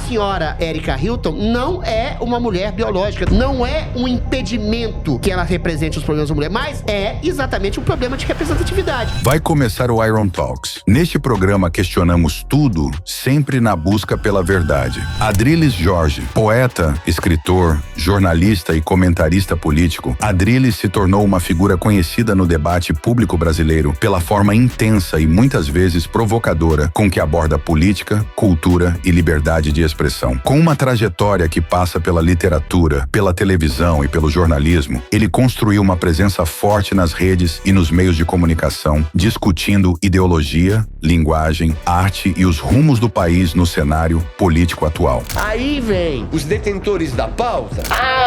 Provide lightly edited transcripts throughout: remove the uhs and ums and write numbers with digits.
senhora Erika Hilton não é uma mulher biológica, não é um impedimento que ela represente os problemas da mulher, mas é exatamente um problema de representatividade. Vai começar o Iron Talks. Neste programa questionamos tudo, sempre na busca pela verdade. Adriles Jorge, poeta, escritor, jornalista e comentarista político, Adriles se tornou uma figura conhecida no debate público brasileiro pela forma intensa e muitas vezes provocadora com que aborda política, cultura e liberdade de expressão. Com uma trajetória que passa pela literatura, pela televisão e pelo jornalismo, ele construiu uma presença forte nas redes e nos meios de comunicação, discutindo ideologia, linguagem, arte e os rumos do país no cenário político atual. Aí vem os detentores da pauta.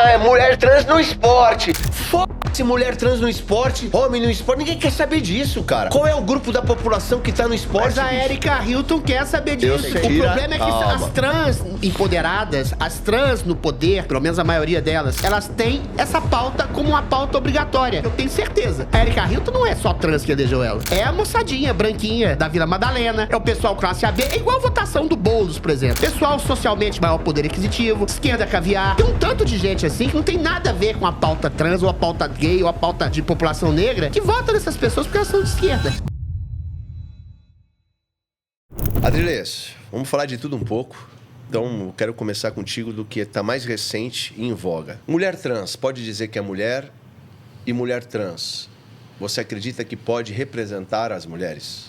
É mulher trans no esporte. Foda-se mulher trans no esporte, homem no esporte. Ninguém quer saber disso, cara. Qual é o grupo da população que tá no esporte? Mas a Erika Hilton quer saber disso. O problema é que as trans empoderadas, as trans no poder, pelo menos a maioria delas, elas têm essa pauta como uma pauta obrigatória. Eu tenho certeza. A Erika Hilton não é só trans que elegeu ela. É a moçadinha branquinha da Vila Madalena. É o pessoal classe AB. É igual a votação do Boulos, por exemplo. Pessoal socialmente maior poder aquisitivo, esquerda caviar. Tem um tanto de gente assim que não tem nada a ver com a pauta trans ou a pauta gay ou a pauta de população negra que vota nessas pessoas porque elas são de esquerda. Adriles, vamos falar de tudo um pouco. Então, eu quero começar contigo do que está mais recente e em voga. Mulher trans, pode dizer que é mulher? E mulher trans, você acredita que pode representar as mulheres?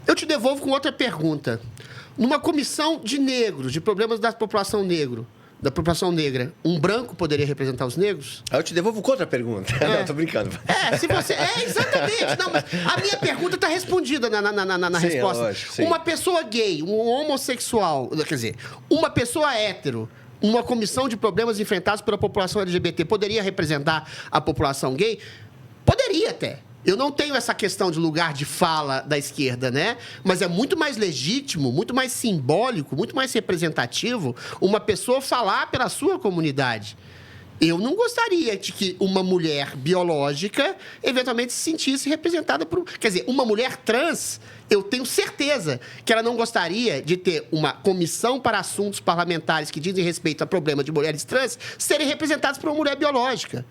Eu te devolvo com outra pergunta. Numa comissão de negros, de problemas da população negra, um branco poderia representar os negros? Aí eu te devolvo com outra pergunta. Não, tô brincando. Se você... exatamente. Não, mas a minha pergunta está respondida na sim, resposta. Lógico, sim. Uma pessoa gay, um homossexual, quer dizer, uma pessoa hétero, uma comissão de problemas enfrentados pela população LGBT, poderia representar a população gay? Poderia até. Eu não tenho essa questão de lugar de fala da esquerda, né? Mas é muito mais legítimo, muito mais simbólico, muito mais representativo uma pessoa falar pela sua comunidade. Eu não gostaria de que uma mulher biológica eventualmente se sentisse representada por... Quer dizer, uma mulher trans, eu tenho certeza que ela não gostaria de ter uma comissão para assuntos parlamentares que dizem respeito a problemas de mulheres trans serem representadas por uma mulher biológica.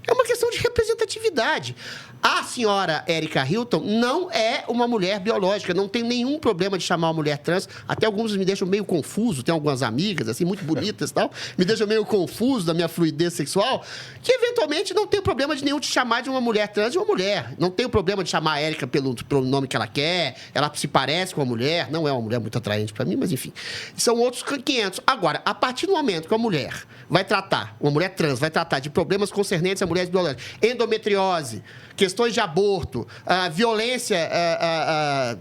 É uma questão de representatividade. A senhora Erika Hilton não é uma mulher biológica, não tem nenhum problema de chamar uma mulher trans. Até alguns me deixam meio confuso, tem algumas amigas, assim, muito bonitas e tal, me deixam meio confuso da minha fluidez sexual, que eventualmente não tem problema de nenhum de chamar de uma mulher trans de uma mulher. Não tem o problema de chamar a Erika pelo nome que ela quer, ela se parece com uma mulher, não é uma mulher muito atraente para mim, mas enfim. São outros 500. Agora, a partir do momento que a mulher vai tratar, uma mulher trans vai tratar de problemas concernentes a mulheres biológicas, endometriose, questões de aborto, violência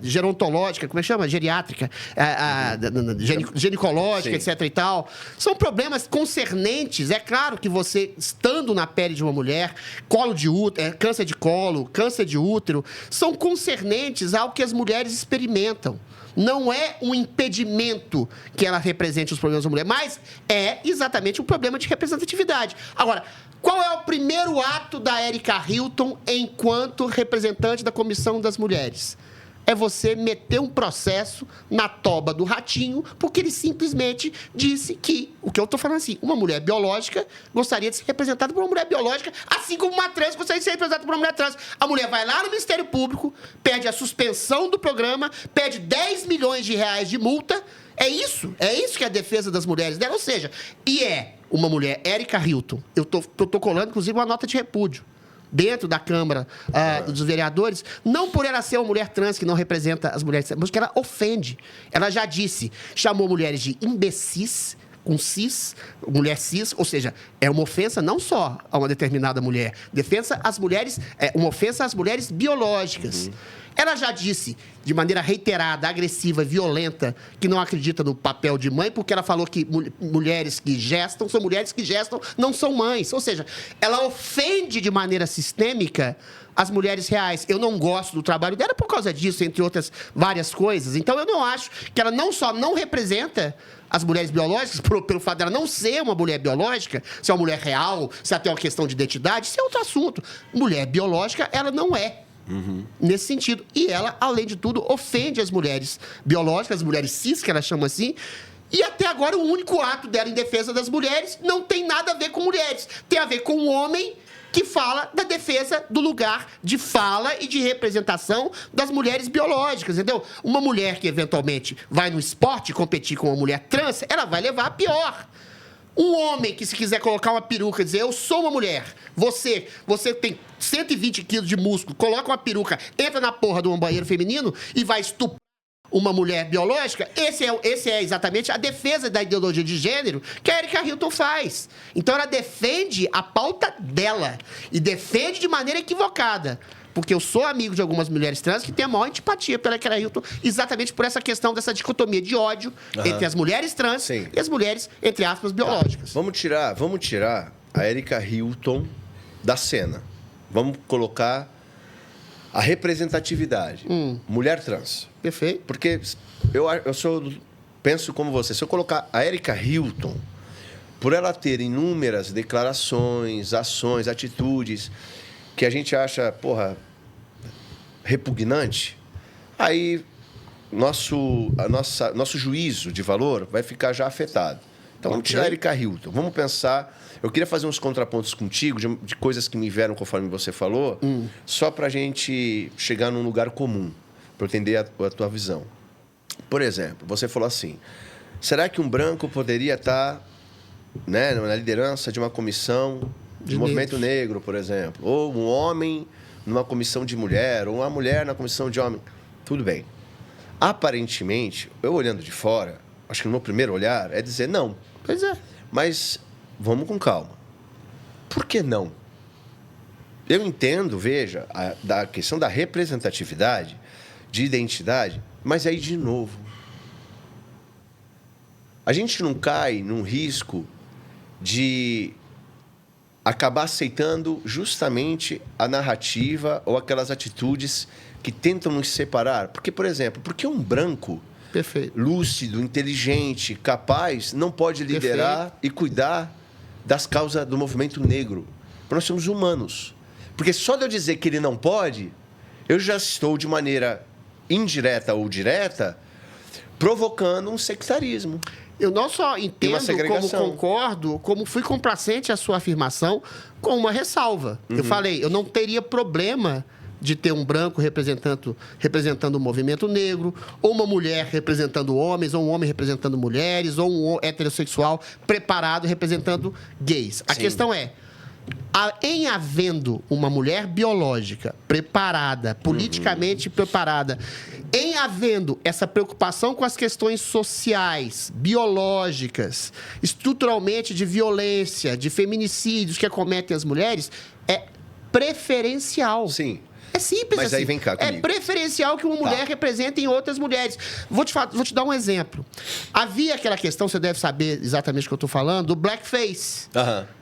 gerontológica, como é que chama? Geriátrica, ginecológica, sim, etc. e tal. São problemas concernentes. É claro que você, estando na pele de uma mulher, colo de útero, câncer de colo, câncer de útero, são concernentes ao que as mulheres experimentam. Não é um impedimento que ela represente os problemas da mulher, mas é exatamente um problema de representatividade. Agora, qual é o primeiro ato da Erika Hilton enquanto representante da Comissão das Mulheres? É você meter um processo na toba do ratinho, porque ele simplesmente disse que, o que eu estou falando assim, uma mulher biológica gostaria de ser representada por uma mulher biológica, assim como uma trans gostaria de ser representada por uma mulher trans. A mulher vai lá no Ministério Público, pede a suspensão do programa, pede 10 milhões de reais de multa. É isso que é a defesa das mulheres dela. Ou seja, uma mulher, Erika Hilton, eu tô protocolando, inclusive, uma nota de repúdio dentro da Câmara dos Vereadores, não por ela ser uma mulher trans que não representa as mulheres, mas porque ela ofende. Ela já disse, chamou mulheres de imbecis, com cis, mulher cis, ou seja, é uma ofensa não só a uma determinada mulher, uma ofensa às mulheres biológicas. Ela já disse, de maneira reiterada, agressiva, violenta, que não acredita no papel de mãe, porque ela falou que mulheres que gestam são mulheres que gestam, não são mães. Ou seja, ela ofende de maneira sistêmica as mulheres reais. Eu não gosto do trabalho dela por causa disso, entre outras várias coisas. Então, eu não acho que ela não só não representa as mulheres biológicas, pelo fato dela não ser uma mulher biológica, se é uma mulher real, se até uma questão de identidade, isso é outro assunto. Mulher biológica, ela não é. Nesse sentido. E ela, além de tudo, ofende as mulheres biológicas, as mulheres cis, que ela chama assim, E até agora o único ato dela em defesa das mulheres não tem nada a ver com mulheres. Tem a ver com um homem que fala da defesa do lugar de fala e de representação das mulheres biológicas, entendeu? Uma mulher que eventualmente vai no esporte competir com uma mulher trans, ela vai levar a pior. Um homem que, se quiser colocar uma peruca e dizer, eu sou uma mulher, você tem 120 quilos de músculo, coloca uma peruca, entra na porra de um banheiro feminino e vai estuprar uma mulher biológica, esse é exatamente a defesa da ideologia de gênero que a Erika Hilton faz. Então ela defende a pauta dela e defende de maneira equivocada. Porque eu sou amigo de algumas mulheres trans que têm a maior antipatia pela Erika Hilton, exatamente por essa questão dessa dicotomia de ódio entre as mulheres trans e as mulheres, entre aspas, biológicas. Vamos tirar a Erika Hilton da cena. Vamos colocar a representatividade. Mulher trans. Perfeito. Porque penso como você. Se eu colocar a Erika Hilton, por ela ter inúmeras declarações, ações, atitudes que a gente acha, repugnante, aí nosso juízo de valor vai ficar já afetado. Então, vamos tirar a Erika Hilton. Vamos pensar... Eu queria fazer uns contrapontos contigo de coisas que me vieram conforme você falou, só para a gente chegar num lugar comum, para eu entender a tua visão. Por exemplo, você falou assim, será que um branco poderia estar na liderança de uma comissão de movimento negro, por exemplo? Ou um homem numa comissão de mulher, ou uma mulher na comissão de homem? Tudo bem. Aparentemente, eu olhando de fora, acho que no meu primeiro olhar, é dizer não. Pois é. Mas vamos com calma. Por que não? Eu entendo, veja, da questão da representatividade, de identidade, mas aí, de novo, a gente não cai num risco de acabar aceitando justamente a narrativa ou aquelas atitudes que tentam nos separar. Porque, por exemplo, porque um branco lúcido, inteligente, capaz, não pode liderar e cuidar das causas do movimento negro? Porque nós somos humanos. Porque só de eu dizer que ele não pode, eu já estou, de maneira indireta ou direta, provocando um sectarismo. Eu não só entendo, como concordo, como fui complacente à sua afirmação, com uma ressalva. Eu falei, eu não teria problema de ter um branco representando o movimento negro, ou uma mulher representando homens, ou um homem representando mulheres, ou um heterossexual preparado representando gays. A questão é, em havendo uma mulher biológica preparada, politicamente preparada, em havendo essa preocupação com as questões sociais, biológicas, estruturalmente de violência, de feminicídios que acometem as mulheres, é preferencial. Sim. É simples. Mas assim. aí vem cá comigo. É preferencial que uma mulher represente em outras mulheres. Vou te dar um exemplo. Havia aquela questão, você deve saber exatamente o que eu estou falando, do blackface.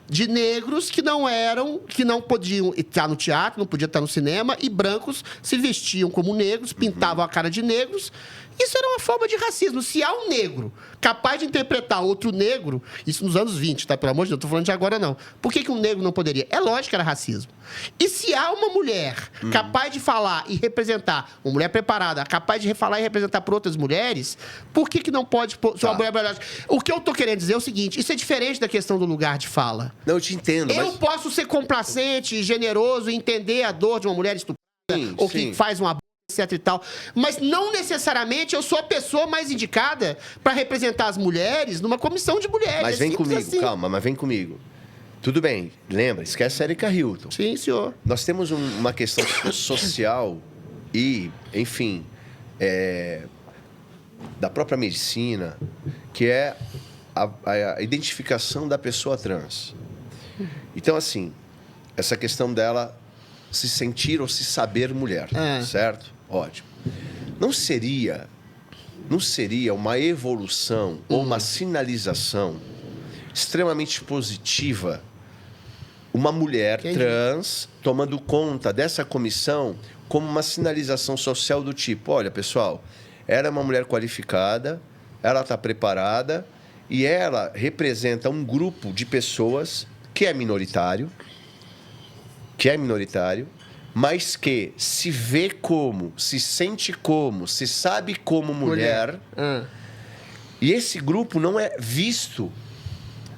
De negros que não podiam estar no teatro, não podiam estar no cinema, e brancos se vestiam como negros, pintavam a cara de negros. Isso era uma forma de racismo. Se há um negro capaz de interpretar outro negro, isso nos anos 20, tá? Pelo amor de Deus, não estou falando de agora, não. Por que um negro não poderia? É lógico que era racismo. E se há uma mulher capaz de falar e representar, uma mulher preparada, capaz de falar e representar por outras mulheres, por que não pode ser uma mulher biológica? O que eu estou querendo dizer é o seguinte, isso é diferente da questão do lugar de fala. Não, eu te entendo, Eu posso ser complacente e generoso e entender a dor de uma mulher estuprada, ou que faz uma etc e tal, mas não necessariamente eu sou a pessoa mais indicada para representar as mulheres numa comissão de mulheres. Mas vem comigo, calma, mas vem comigo. Tudo bem, lembra, esquece a Erika Hilton. Sim, senhor. Nós temos uma questão social e, enfim, da própria medicina, que é a identificação da pessoa trans. Então, assim, essa questão dela se sentir ou se saber mulher, certo? Ótimo. Não seria uma evolução ou uma sinalização extremamente positiva uma mulher trans tomando conta dessa comissão como uma sinalização social do tipo, olha, pessoal, ela é uma mulher qualificada, ela está preparada e ela representa um grupo de pessoas que é minoritário, mas que se vê como, se sente como, se sabe como mulher E esse grupo não é visto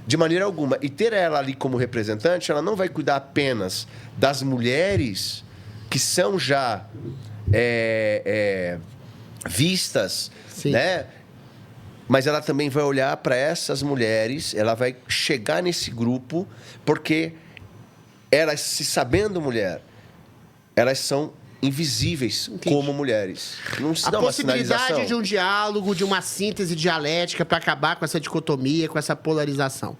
de maneira alguma. E ter ela ali como representante, ela não vai cuidar apenas das mulheres que são já vistas, Sim. né? Mas ela também vai olhar para essas mulheres, ela vai chegar nesse grupo, porque elas, se sabendo mulher, elas são invisíveis como mulheres. Não se A dá uma possibilidade sinalização. de um diálogo, de uma síntese dialética para acabar com essa dicotomia, com essa polarização.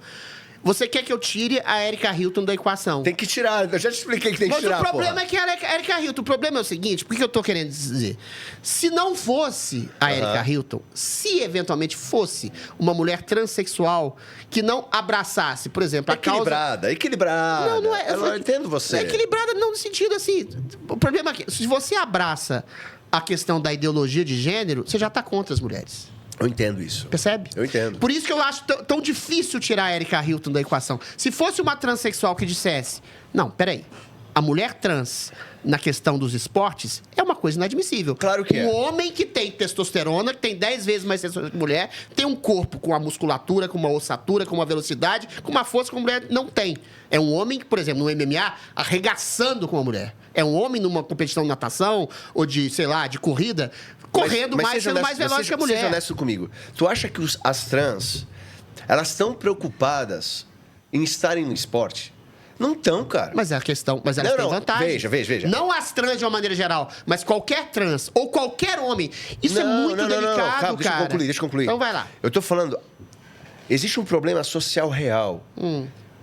Você quer que eu tire a Erika Hilton da equação? Tem que tirar, eu já te expliquei que tem que Mas tirar, o problema porra. é que a Erika Hilton, o problema é o seguinte, por que eu tô querendo dizer? Se não fosse a Erika Hilton, se eventualmente fosse uma mulher transexual que não abraçasse, por exemplo, a causa... Equilibrada. Não é. Eu entendo você. É equilibrada não no sentido assim. O problema é que se você abraça a questão da ideologia de gênero, você já está contra as mulheres. Eu entendo isso. Percebe? Eu entendo. Por isso que eu acho tão difícil tirar a Erika Hilton da equação. Se fosse uma transexual que dissesse, não, peraí, a mulher trans na questão dos esportes é uma coisa inadmissível. Claro que é. O homem que tem testosterona, que tem 10 vezes mais testosterona que mulher, tem um corpo com a musculatura, com uma ossatura, com uma velocidade, com uma força que a mulher não tem. É um homem que, por exemplo, no MMA, arregaçando com a mulher. É um homem numa competição de natação ou de, sei lá, de corrida, correndo mais, sendo mais veloz que a mulher. Seja honesto comigo. Tu acha que as trans, elas estão preocupadas em estarem no esporte? Não estão, cara. Mas é a questão, mas elas têm vantagem. Veja. Não as trans de uma maneira geral, mas qualquer trans ou qualquer homem. Isso é muito delicado, Calma, cara. Deixa eu concluir. Então vai lá. Eu tô falando, existe um problema social real.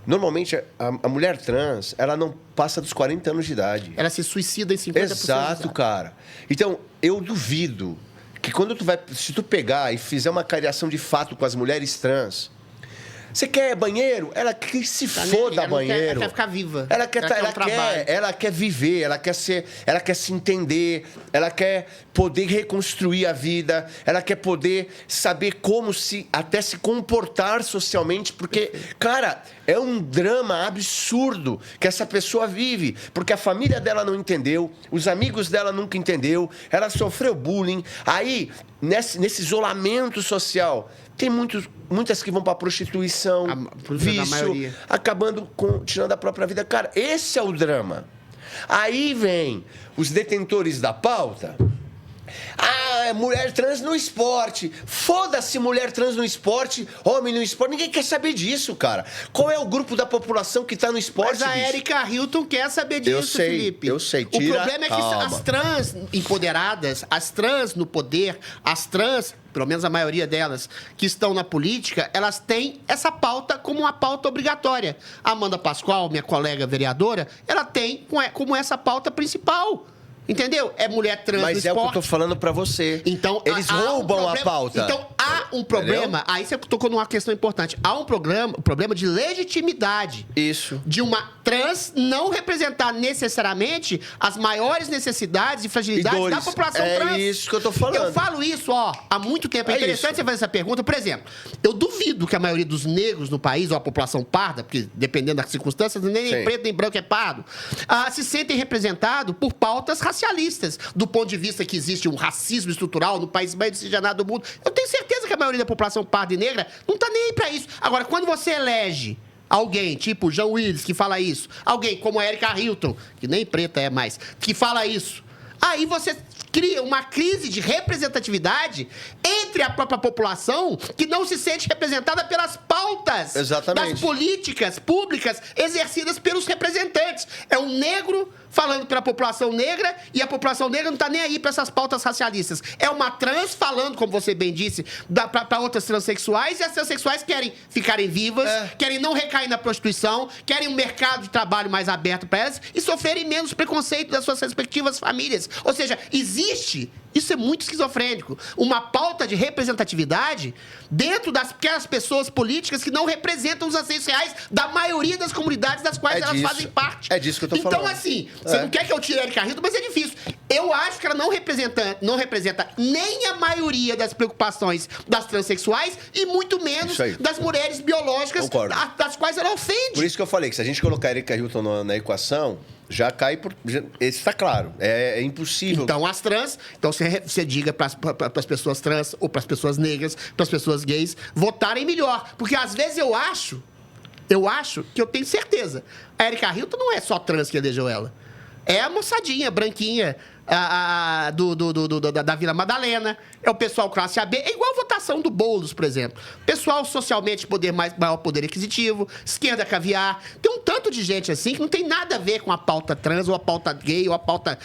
Normalmente, a mulher trans, ela não passa dos 40 anos de idade. Ela se suicida em 50%. Exato, cara. Então, eu duvido que se tu pegar e fizer uma cariação de fato com as mulheres trans, você quer banheiro? Ela que se foda banheiro. Ela quer ficar viva. Ela quer viver, ela quer se entender, ela quer poder reconstruir a vida, ela quer poder saber como até se comportar socialmente, porque, cara, é um drama absurdo que essa pessoa vive, porque a família dela não entendeu, os amigos dela nunca entendeu, ela sofreu bullying. Aí, nesse isolamento social, tem muitas que vão para prostituição, vício, acabando tirando a própria vida. Cara, esse é o drama. Aí vem os detentores da pauta. Ah, mulher trans no esporte. Foda-se mulher trans no esporte, homem no esporte. Ninguém quer saber disso, cara. Qual é o grupo da população que tá no esporte, Mas a bicho? Erika Hilton quer saber disso, Felipe. Eu sei. O problema é que as trans empoderadas, as trans no poder, as trans, pelo menos a maioria delas, que estão na política, elas têm essa pauta como uma pauta obrigatória. A Amanda Pascoal, minha colega vereadora, ela tem como essa pauta principal. Entendeu? É mulher trans no esporte. Mas é o que eu tô falando pra você. Então, eles roubam a pauta. Então, há um problema... Aí você tocou numa questão importante. Há um problema de legitimidade. Isso. De uma trans não representar necessariamente as maiores necessidades e fragilidades da população trans. É isso que eu tô falando. Eu falo isso, há muito tempo. É interessante você fazer essa pergunta. Por exemplo, eu duvido que a maioria dos negros no país, ou a população parda, porque dependendo das circunstâncias, nem preto nem branco é pardo, se sentem representados por pautas racialistas, do ponto de vista que existe um racismo estrutural no país mais miscigenado do mundo. Eu tenho certeza que a maioria da população parda e negra não tá nem aí pra isso. Agora, quando você elege alguém, tipo o João Willis, que fala isso, alguém como a Erika Hilton, que nem preta é mais, que fala isso, aí você cria uma crise de representatividade entre a própria população que não se sente representada pelas pautas das políticas públicas exercidas pelos representantes. É um negro falando para a população negra e a população negra não está nem aí para essas pautas racialistas. É uma trans falando, como você bem disse, para outras transexuais, e as transexuais querem ficarem vivas, querem não recair na prostituição, querem um mercado de trabalho mais aberto para elas e sofrerem menos preconceito das suas respectivas famílias. Ou seja, existe, isso é muito esquizofrênico, uma pauta de representatividade dentro daquelas pessoas políticas que não representam os anseios reais da maioria das comunidades das quais elas fazem parte. É disso que eu tô falando. Então, assim, você não quer que eu tire a Erika Hilton, mas é difícil. Eu acho que ela não representa nem a maioria das preocupações das transexuais e muito menos das mulheres biológicas das quais ela ofende. Por isso que eu falei que se a gente colocar a Erika Hilton na equação, já cai por... Esse está claro. É impossível. Então, as trans... Então, você diga para as pessoas trans ou para as pessoas negras, para as pessoas gays, votarem melhor. Porque, às vezes, eu acho que eu tenho certeza. A Erika Hilton não é só trans que elegeu ela. É a moçadinha, branquinha, da Vila Madalena. É o pessoal classe AB. É igual a votação do Boulos, por exemplo. Pessoal socialmente maior poder aquisitivo, esquerda caviar. Tem um tanto de gente assim que não tem nada a ver com a pauta trans, ou a pauta gay, ou a pauta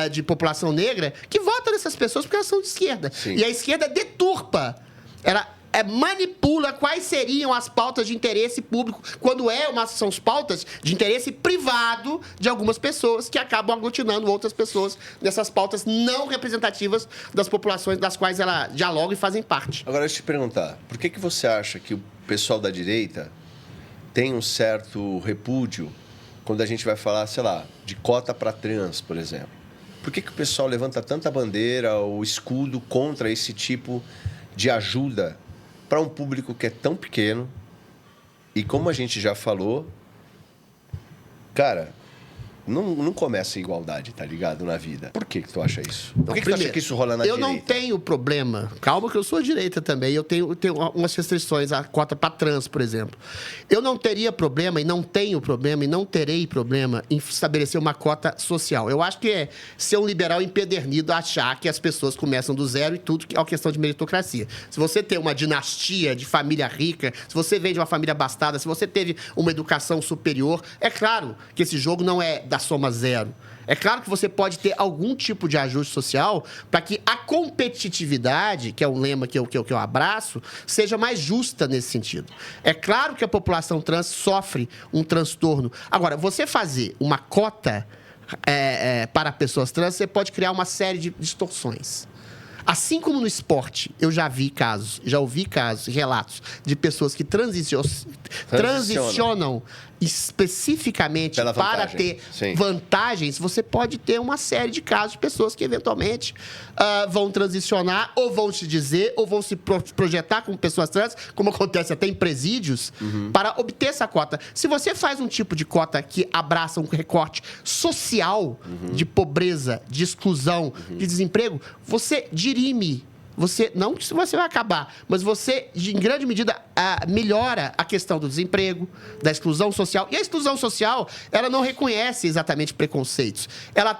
de população negra, que vota nessas pessoas porque elas são de esquerda. Sim. E a esquerda deturpa. Ela manipula quais seriam as pautas de interesse público, quando são as pautas de interesse privado de algumas pessoas que acabam aglutinando outras pessoas nessas pautas não representativas das populações das quais ela dialoga e fazem parte. Agora, deixa eu te perguntar, por que você acha que o pessoal da direita tem um certo repúdio quando a gente vai falar, sei lá, de cota para trans, por exemplo? Por que o pessoal levanta tanta bandeira ou escudo contra esse tipo de ajuda para um público que é tão pequeno e, como a gente já falou, cara, não começa a igualdade, tá ligado, na vida. Por que tu acha isso? Por que tu acha que isso rola na direita? Eu não tenho problema. Calma que eu sou direita também. Eu tenho umas restrições, a cota para trans, por exemplo. Eu não teria problema e não tenho problema e não terei problema em estabelecer uma cota social. Eu acho que é ser um liberal empedernido achar que as pessoas começam do zero e tudo é uma questão de meritocracia. Se você tem uma dinastia de família rica, se você vem de uma família abastada, se você teve uma educação superior, é claro que esse jogo não é da soma zero. É claro que você pode ter algum tipo de ajuste social para que a competitividade, que é um lema que eu abraço, seja mais justa nesse sentido. É claro que a população trans sofre um transtorno. Agora, você fazer uma cota para pessoas trans, você pode criar uma série de distorções. Assim como no esporte, eu já ouvi casos, relatos de pessoas que transicionam especificamente para ter vantagens. Você pode ter uma série de casos de pessoas que eventualmente vão transicionar ou vão se dizer ou vão se projetar como pessoas trans, como acontece até em presídios, para obter essa cota. Se você faz um tipo de cota que abraça um recorte social de pobreza, de exclusão, de desemprego, você dirime. Não que você vai acabar, mas você, em grande medida, melhora a questão do desemprego, da exclusão social. E a exclusão social, ela não reconhece exatamente preconceitos. Ela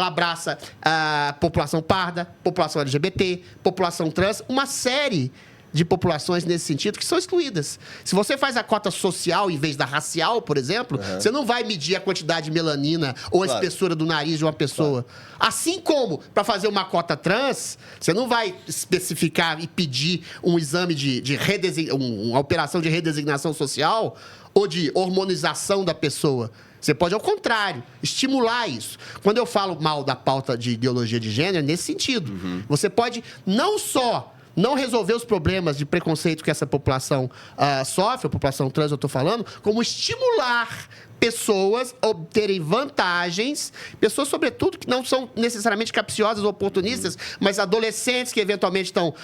abraça a população parda, população LGBT, população trans, uma série de populações nesse sentido que são excluídas. Se você faz a cota social em vez da racial, por exemplo, você não vai medir a quantidade de melanina ou a espessura do nariz de uma pessoa. Assim como, para fazer uma cota trans, você não vai especificar e pedir um exame uma operação de redesignação social ou de hormonização da pessoa. Você pode, ao contrário, estimular isso. Quando eu falo mal da pauta de ideologia de gênero, é nesse sentido. Você pode não só não resolver os problemas de preconceito que essa população sofre, a população trans eu estou falando, como estimular pessoas a obterem vantagens, pessoas, sobretudo, que não são necessariamente capciosas ou oportunistas, mas adolescentes que eventualmente estão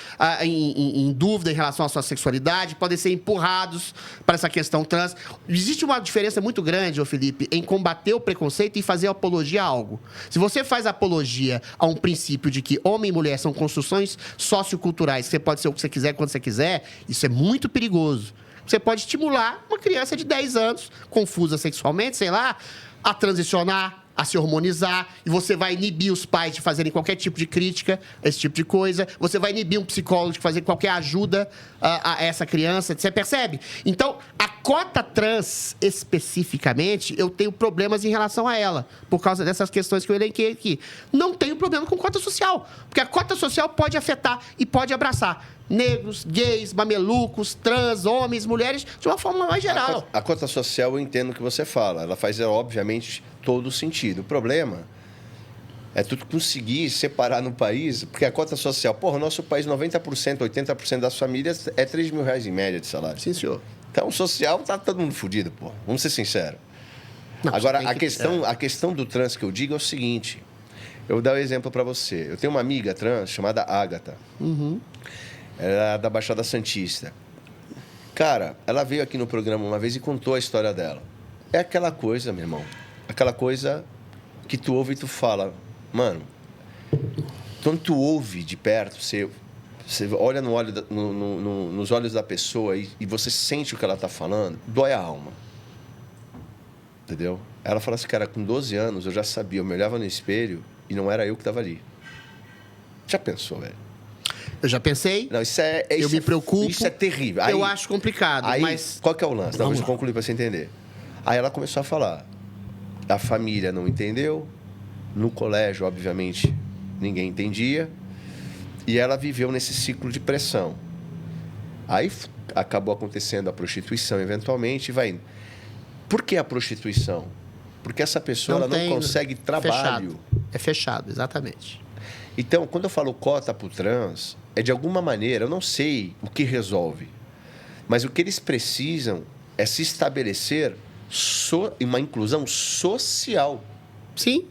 em dúvida em relação à sua sexualidade, podem ser empurrados para essa questão trans. Existe uma diferença muito grande, ô Felipe, em combater o preconceito e fazer apologia a algo. Se você faz apologia a um princípio de que homem e mulher são construções socioculturais, você pode ser o que você quiser, quando você quiser, isso é muito perigoso. Você pode estimular uma criança de 10 anos, confusa sexualmente, sei lá, a transicionar, a se hormonizar, e você vai inibir os pais de fazerem qualquer tipo de crítica, esse tipo de coisa. Você vai inibir um psicólogo de fazer qualquer ajuda a essa criança. Você percebe? Então, a cota trans, especificamente, eu tenho problemas em relação a ela, por causa dessas questões que eu elenquei aqui. Não tenho problema com cota social, porque a cota social pode afetar e pode abraçar negros, gays, mamelucos, trans, homens, mulheres, de uma forma mais geral. A cota social, eu entendo o que você fala. Ela faz, obviamente, todo o sentido. O problema é tu conseguir separar no país, porque a cota social... Porra, o nosso país, 90%, 80% das famílias é R$3 mil em média de salário. Sim, senhor. Então, o social tá todo mundo fodido, pô. Vamos ser sinceros. Agora, a questão do trans que eu digo é o seguinte... Eu vou dar um exemplo para você. Eu tenho uma amiga trans chamada Ágata. Ela é da Baixada Santista. Cara, ela veio aqui no programa uma vez e contou a história dela. É aquela coisa, meu irmão. Aquela coisa que tu ouve e tu fala, mano, quando tu ouve de perto, você olha nos olhos da pessoa e você sente o que ela tá falando, dói a alma. Entendeu? Ela fala assim, cara, com 12 anos eu já sabia, eu me olhava no espelho e não era eu que estava ali. Já pensou, velho? Eu já pensei. Não, eu me preocupo. Isso é terrível. Eu acho complicado, mas... Qual que é o lance? Não, deixa eu concluir para você entender. Aí ela começou a falar. A família não entendeu. No colégio, obviamente, ninguém entendia. E ela viveu nesse ciclo de pressão. Aí acabou acontecendo a prostituição, eventualmente, e vai indo. Por que a prostituição? Porque essa pessoa não consegue trabalho. É fechado, exatamente. Então, quando eu falo cota para o trans, é de alguma maneira, eu não sei o que resolve, mas o que eles precisam é se estabelecer uma inclusão social. Sim.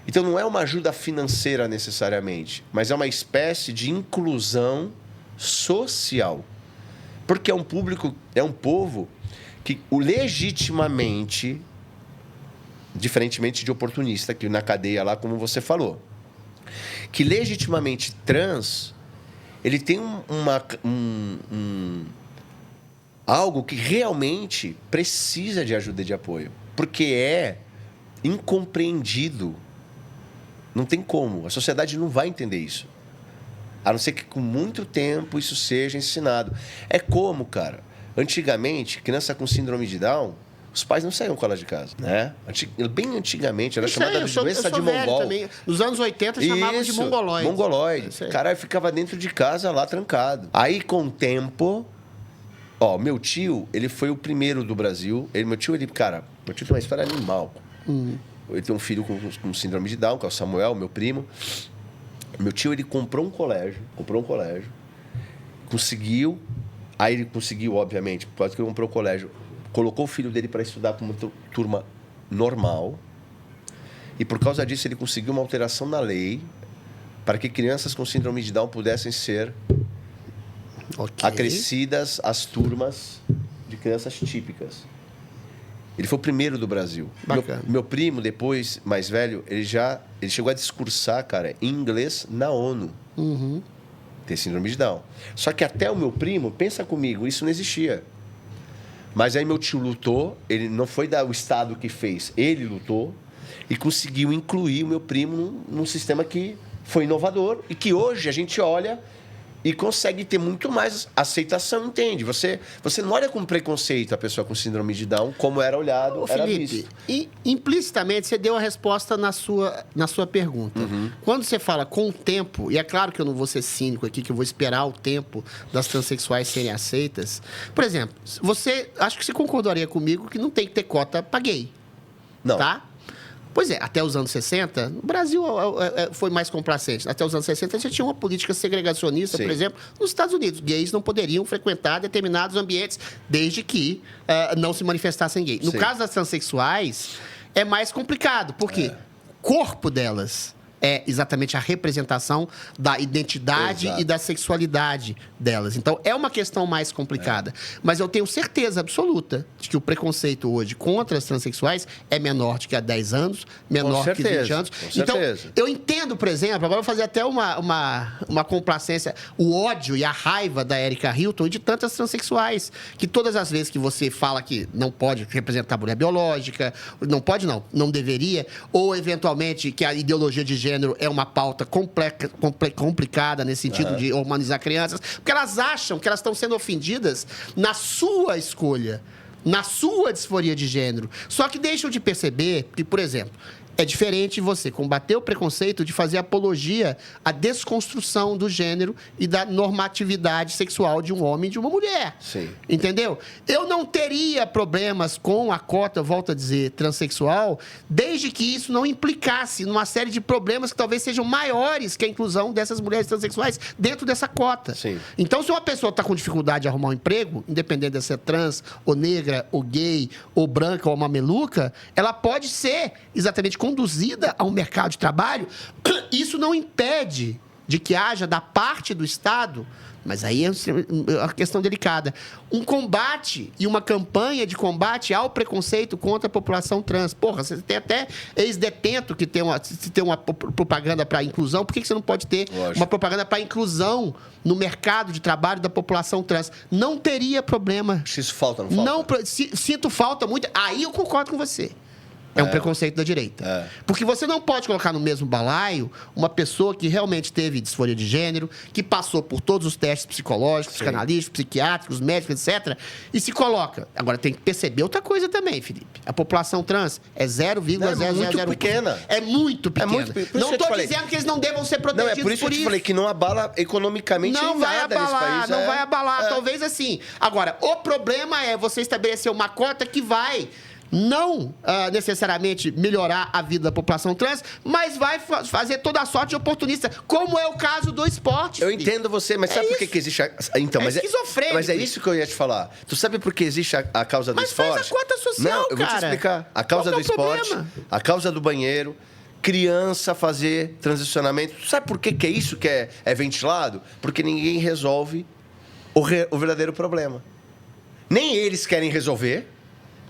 Então, não é uma ajuda financeira necessariamente, mas é uma espécie de inclusão social. Porque é um público, é um povo que legitimamente, diferentemente de oportunista, que na cadeia lá, como você falou, que legitimamente trans, ele tem algo que realmente precisa de ajuda e de apoio, porque é incompreendido. Não tem como, a sociedade não vai entender isso, a não ser que com muito tempo isso seja ensinado. É como, cara, antigamente, criança com síndrome de Down, os pais não saíam com ela de casa, né? Bem antigamente, era chamada de doença de mongol. Também. Nos anos 80 chamavam de mongoloide. Mongoloide. O cara ficava dentro de casa lá trancado. Aí, com o tempo, meu tio, ele foi o primeiro do Brasil. Meu tio tem uma história animal. Ele tem um filho com síndrome de Down, que é o Samuel, meu primo. Meu tio, ele comprou um colégio, conseguiu. Aí ele conseguiu, obviamente, por causa que ele comprou o colégio, colocou o filho dele para estudar com uma turma normal. E por causa disso, ele conseguiu uma alteração na lei para que crianças com síndrome de Down pudessem ser acrescidas às turmas de crianças típicas. Ele foi o primeiro do Brasil. Meu primo, depois, mais velho, ele chegou a discursar, cara, em inglês na ONU. Tem síndrome de Down. Só que até o meu primo, pensa comigo, isso não existia. Mas aí meu tio lutou, ele não foi o Estado que fez, ele lutou e conseguiu incluir o meu primo num sistema que foi inovador e que hoje a gente olha e consegue ter muito mais aceitação, entende? Você não olha com preconceito a pessoa com síndrome de Down como era olhado, era visto. E implicitamente você deu a resposta na sua pergunta. Quando você fala com o tempo, e é claro que eu não vou ser cínico aqui, que eu vou esperar o tempo das transexuais serem aceitas. Por exemplo, acho que você concordaria comigo que não tem que ter cota para gay. Não. Tá? Pois é, até os anos 60, o Brasil foi mais complacente. Até os anos 60, você tinha uma política segregacionista, por exemplo, nos Estados Unidos. Gays não poderiam frequentar determinados ambientes desde que não se manifestassem gay. No caso das transexuais, é mais complicado, porque o corpo delas é exatamente a representação da identidade e da sexualidade delas. Então, é uma questão mais complicada. Mas eu tenho certeza absoluta de que o preconceito hoje contra as transexuais é menor do que há 10 anos, menor que 20 anos. Então, eu entendo, por exemplo, agora eu vou fazer até uma complacência, o ódio e a raiva da Erika Hilton e de tantas transexuais, que todas as vezes que você fala que não pode representar a mulher biológica, não deveria, ou eventualmente que a ideologia de gênero é uma pauta complicada nesse sentido de humanizar crianças, porque elas acham que elas estão sendo ofendidas na sua escolha, na sua disforia de gênero. Só que deixam de perceber que, por exemplo, é diferente você combater o preconceito de fazer apologia à desconstrução do gênero e da normatividade sexual de um homem e de uma mulher. Sim. Entendeu? Eu não teria problemas com a cota, volto a dizer, transexual, desde que isso não implicasse numa série de problemas que talvez sejam maiores que a inclusão dessas mulheres transexuais dentro dessa cota. Sim. Então, se uma pessoa está com dificuldade de arrumar um emprego, independente de ser trans, ou negra, ou gay, ou branca, ou mameluca, ela pode ser exatamente conduzida ao mercado de trabalho, isso não impede de que haja da parte do Estado, mas aí é uma questão delicada, um combate e uma campanha de combate ao preconceito contra a população trans. Porra, você tem até ex-detento que tem uma propaganda para inclusão, por que você não pode ter uma propaganda para inclusão no mercado de trabalho da população trans? Não teria problema. Isso falta, não falta? Sinto falta muito. Aí eu concordo com você. É um preconceito da direita. Porque você não pode colocar no mesmo balaio uma pessoa que realmente teve disforia de gênero, que passou por todos os testes psicológicos, psicanalísticos, psiquiátricos, médicos, etc. E se coloca. Agora, tem que perceber outra coisa também, Felipe. A população trans é 0,001%. É muito pequena. É muito pequena. Não estou dizendo que eles não devam ser protegidos por isso. Não, é por isso que eu te falei que não abala economicamente não vai abalar, não vai abalar. Talvez assim. Agora, o problema é você estabelecer uma cota que vai não necessariamente melhorar a vida da população trans, mas vai fazer toda a sorte de oportunista, como é o caso do esporte. Eu entendo você, mas sabe por que existe Então, mas esquizofrênico. Mas é isso que eu ia te falar. Tu sabe por que existe a causa do esporte? Mas faz a cota social, não, eu vou te explicar. A causa do esporte, a causa do banheiro, criança fazer transicionamento. Tu sabe por que é isso que é ventilado? Porque ninguém resolve o verdadeiro problema. Nem eles querem resolver,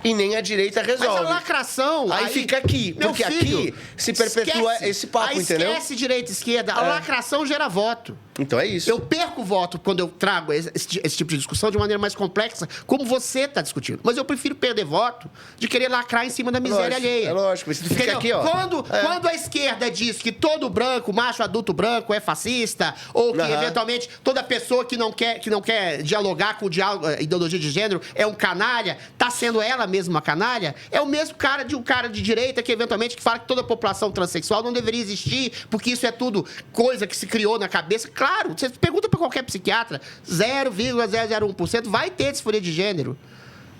e nem a direita resolve. Mas a lacração... Aí fica aqui. Porque aqui se perpetua esse papo, entendeu? Esquece direita e esquerda. A lacração gera voto. Então é isso. Eu perco voto quando eu trago esse tipo de discussão de maneira mais complexa, como você está discutindo. Mas eu prefiro perder voto de querer lacrar em cima da miséria alheia. É lógico. Mas você fica aqui, ó. Quando a esquerda diz que todo branco, macho adulto branco, é fascista, ou que, eventualmente, toda pessoa que não quer dialogar com ideologia de gênero é um canalha, tá sendo ela mesma uma canalha, é o mesmo cara de um cara de direita que, eventualmente, que fala que toda a população transexual não deveria existir, porque isso é tudo coisa que se criou na cabeça. Claro, você pergunta para qualquer psiquiatra, 0,001% vai ter disforia de gênero.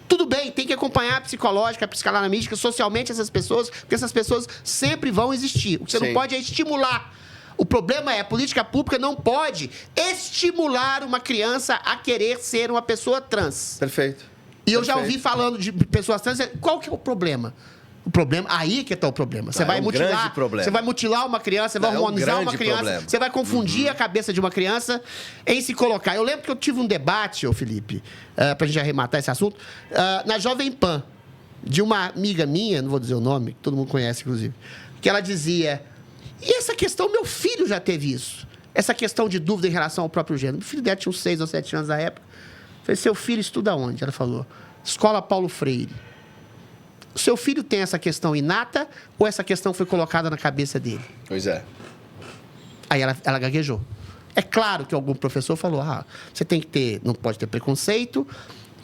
Tudo bem, tem que acompanhar a psicológica, a psicanalítica, socialmente essas pessoas, porque essas pessoas sempre vão existir. O que você não pode é estimular. O problema é, a política pública não pode estimular uma criança a querer ser uma pessoa trans. Perfeito. E eu já ouvi falando de pessoas trans, qual que é o problema? O problema, aí que está o problema. Você vai mutilar, você vai mutilar uma criança, você vai hormonizar uma criança, você vai confundir a cabeça de uma criança em se colocar. Eu lembro que eu tive um debate, Felipe, para a gente arrematar esse assunto, na Jovem Pan, de uma amiga minha, não vou dizer o nome, que todo mundo conhece, inclusive, que ela dizia, e essa questão, meu filho já teve isso, essa questão de dúvida em relação ao próprio gênero. Meu filho dela tinha uns 6 ou 7 anos na época. Eu falei, seu filho estuda onde? Ela falou, Escola Paulo Freire. O seu filho tem essa questão inata ou essa questão foi colocada na cabeça dele? Pois é. Aí ela gaguejou. É claro que algum professor falou, você tem que ter, não pode ter preconceito.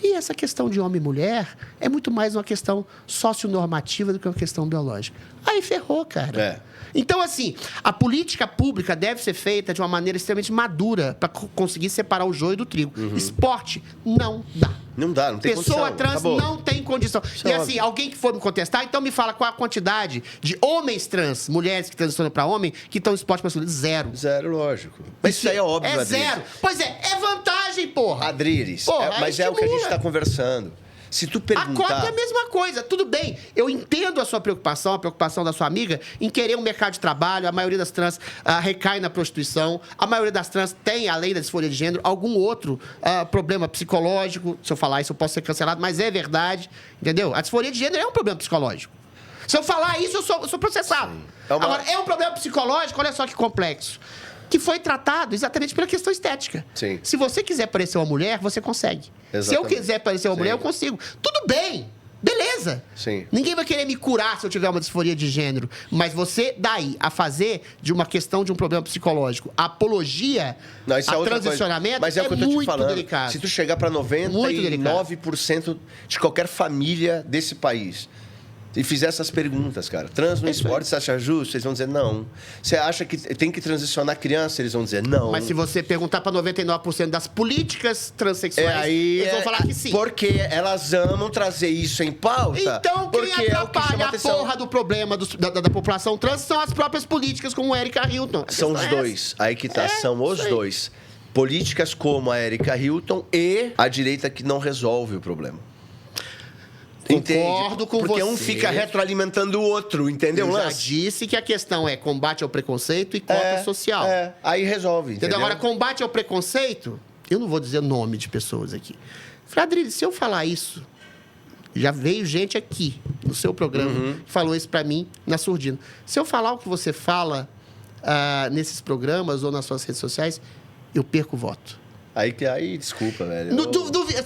E essa questão de homem e mulher é muito mais uma questão socionormativa do que uma questão biológica. Aí ferrou, cara. Então, assim, a política pública deve ser feita de uma maneira extremamente madura para conseguir separar o joio do trigo. Esporte não dá. Não dá, não tem condição. Pessoa trans não tem condição. E assim, alguém que for me contestar, então me fala qual a quantidade de homens trans, mulheres que transicionam para homem, que estão em esporte masculino. 0. 0, lógico. Mas isso aí é óbvio, Adriles. 0. Pois é vantagem, porra. Adriles, mas é o que a gente está conversando. Se tu perguntar... A cota é a mesma coisa. Tudo bem, eu entendo a sua preocupação, a preocupação da sua amiga em querer um mercado de trabalho. A maioria das trans recai na prostituição. A maioria das trans tem, além da disforia de gênero, algum outro problema psicológico. Se eu falar isso, eu posso ser cancelado, mas é verdade, entendeu? A disforia de gênero é um problema psicológico. Se eu falar isso, eu sou processado. Agora, é um problema psicológico, olha só que complexo, que foi tratado exatamente pela questão estética. Sim. Se você quiser parecer uma mulher, você consegue. Exatamente. Se eu quiser parecer uma mulher, eu consigo. Tudo bem, beleza. Sim. Ninguém vai querer me curar se eu tiver uma disforia de gênero. Mas você, daí, a fazer de uma questão de um problema psicológico, a apologia, a transicionamento, mas é o que eu tô te muito falando. delicado. Se tu chegar para 99% de qualquer família desse país e fizer essas perguntas, cara. Trans no esporte, você acha justo? Eles vão dizer não. Você acha que tem que transicionar criança? Eles vão dizer não. Mas se você perguntar para 99% das políticas transexuais, eles vão falar que sim. Porque elas amam trazer isso em pauta. Então, quem atrapalha a porra do problema da população trans são as próprias políticas, como a Erika Hilton. São os dois. Aí que tá, são os dois. Políticas como a Erika Hilton e a direita que não resolve o problema. Concordo com porque você. um fica retroalimentando o outro, entendeu? Eu já Lance? disse que a questão é combate ao preconceito e cota social. Aí resolve, entendeu? Agora, combate ao preconceito, eu não vou dizer nome de pessoas aqui. Falei, Adriles, se eu falar isso, já veio gente aqui no seu programa que falou isso pra mim na surdina. Se eu falar o que você fala nesses programas ou nas suas redes sociais, eu perco o voto. Aí desculpa, velho.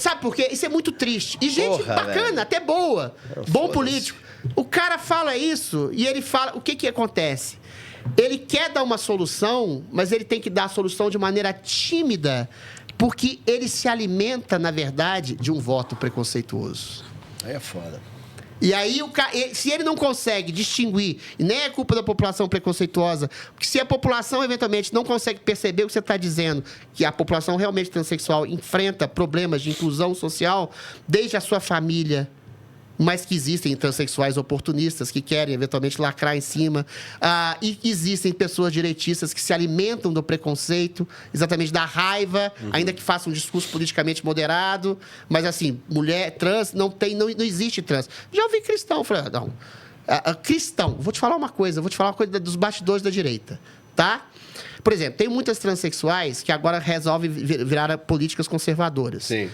Sabe por quê? Isso é muito triste. E gente Porra, bacana, velho. até boa. Bom político. O cara fala isso e ele fala... O que acontece? Ele quer dar uma solução, mas ele tem que dar a solução de maneira tímida, porque ele se alimenta, na verdade, de um voto preconceituoso. Aí é foda. E aí, se ele não consegue distinguir, e nem é culpa da população preconceituosa, porque se a população, eventualmente, não consegue perceber o que você está dizendo, que a população realmente transexual enfrenta problemas de inclusão social, desde a sua família, mas que existem transexuais oportunistas que querem, eventualmente, lacrar em cima. E existem pessoas direitistas que se alimentam do preconceito, exatamente da raiva, ainda que façam um discurso politicamente moderado. Mas, assim, mulher trans, não existe trans. Já ouvi cristão. Falei, não. Cristão, vou te falar uma coisa dos bastidores da direita, tá? Por exemplo, tem muitas transexuais que agora resolvem virar políticas conservadoras. Sim.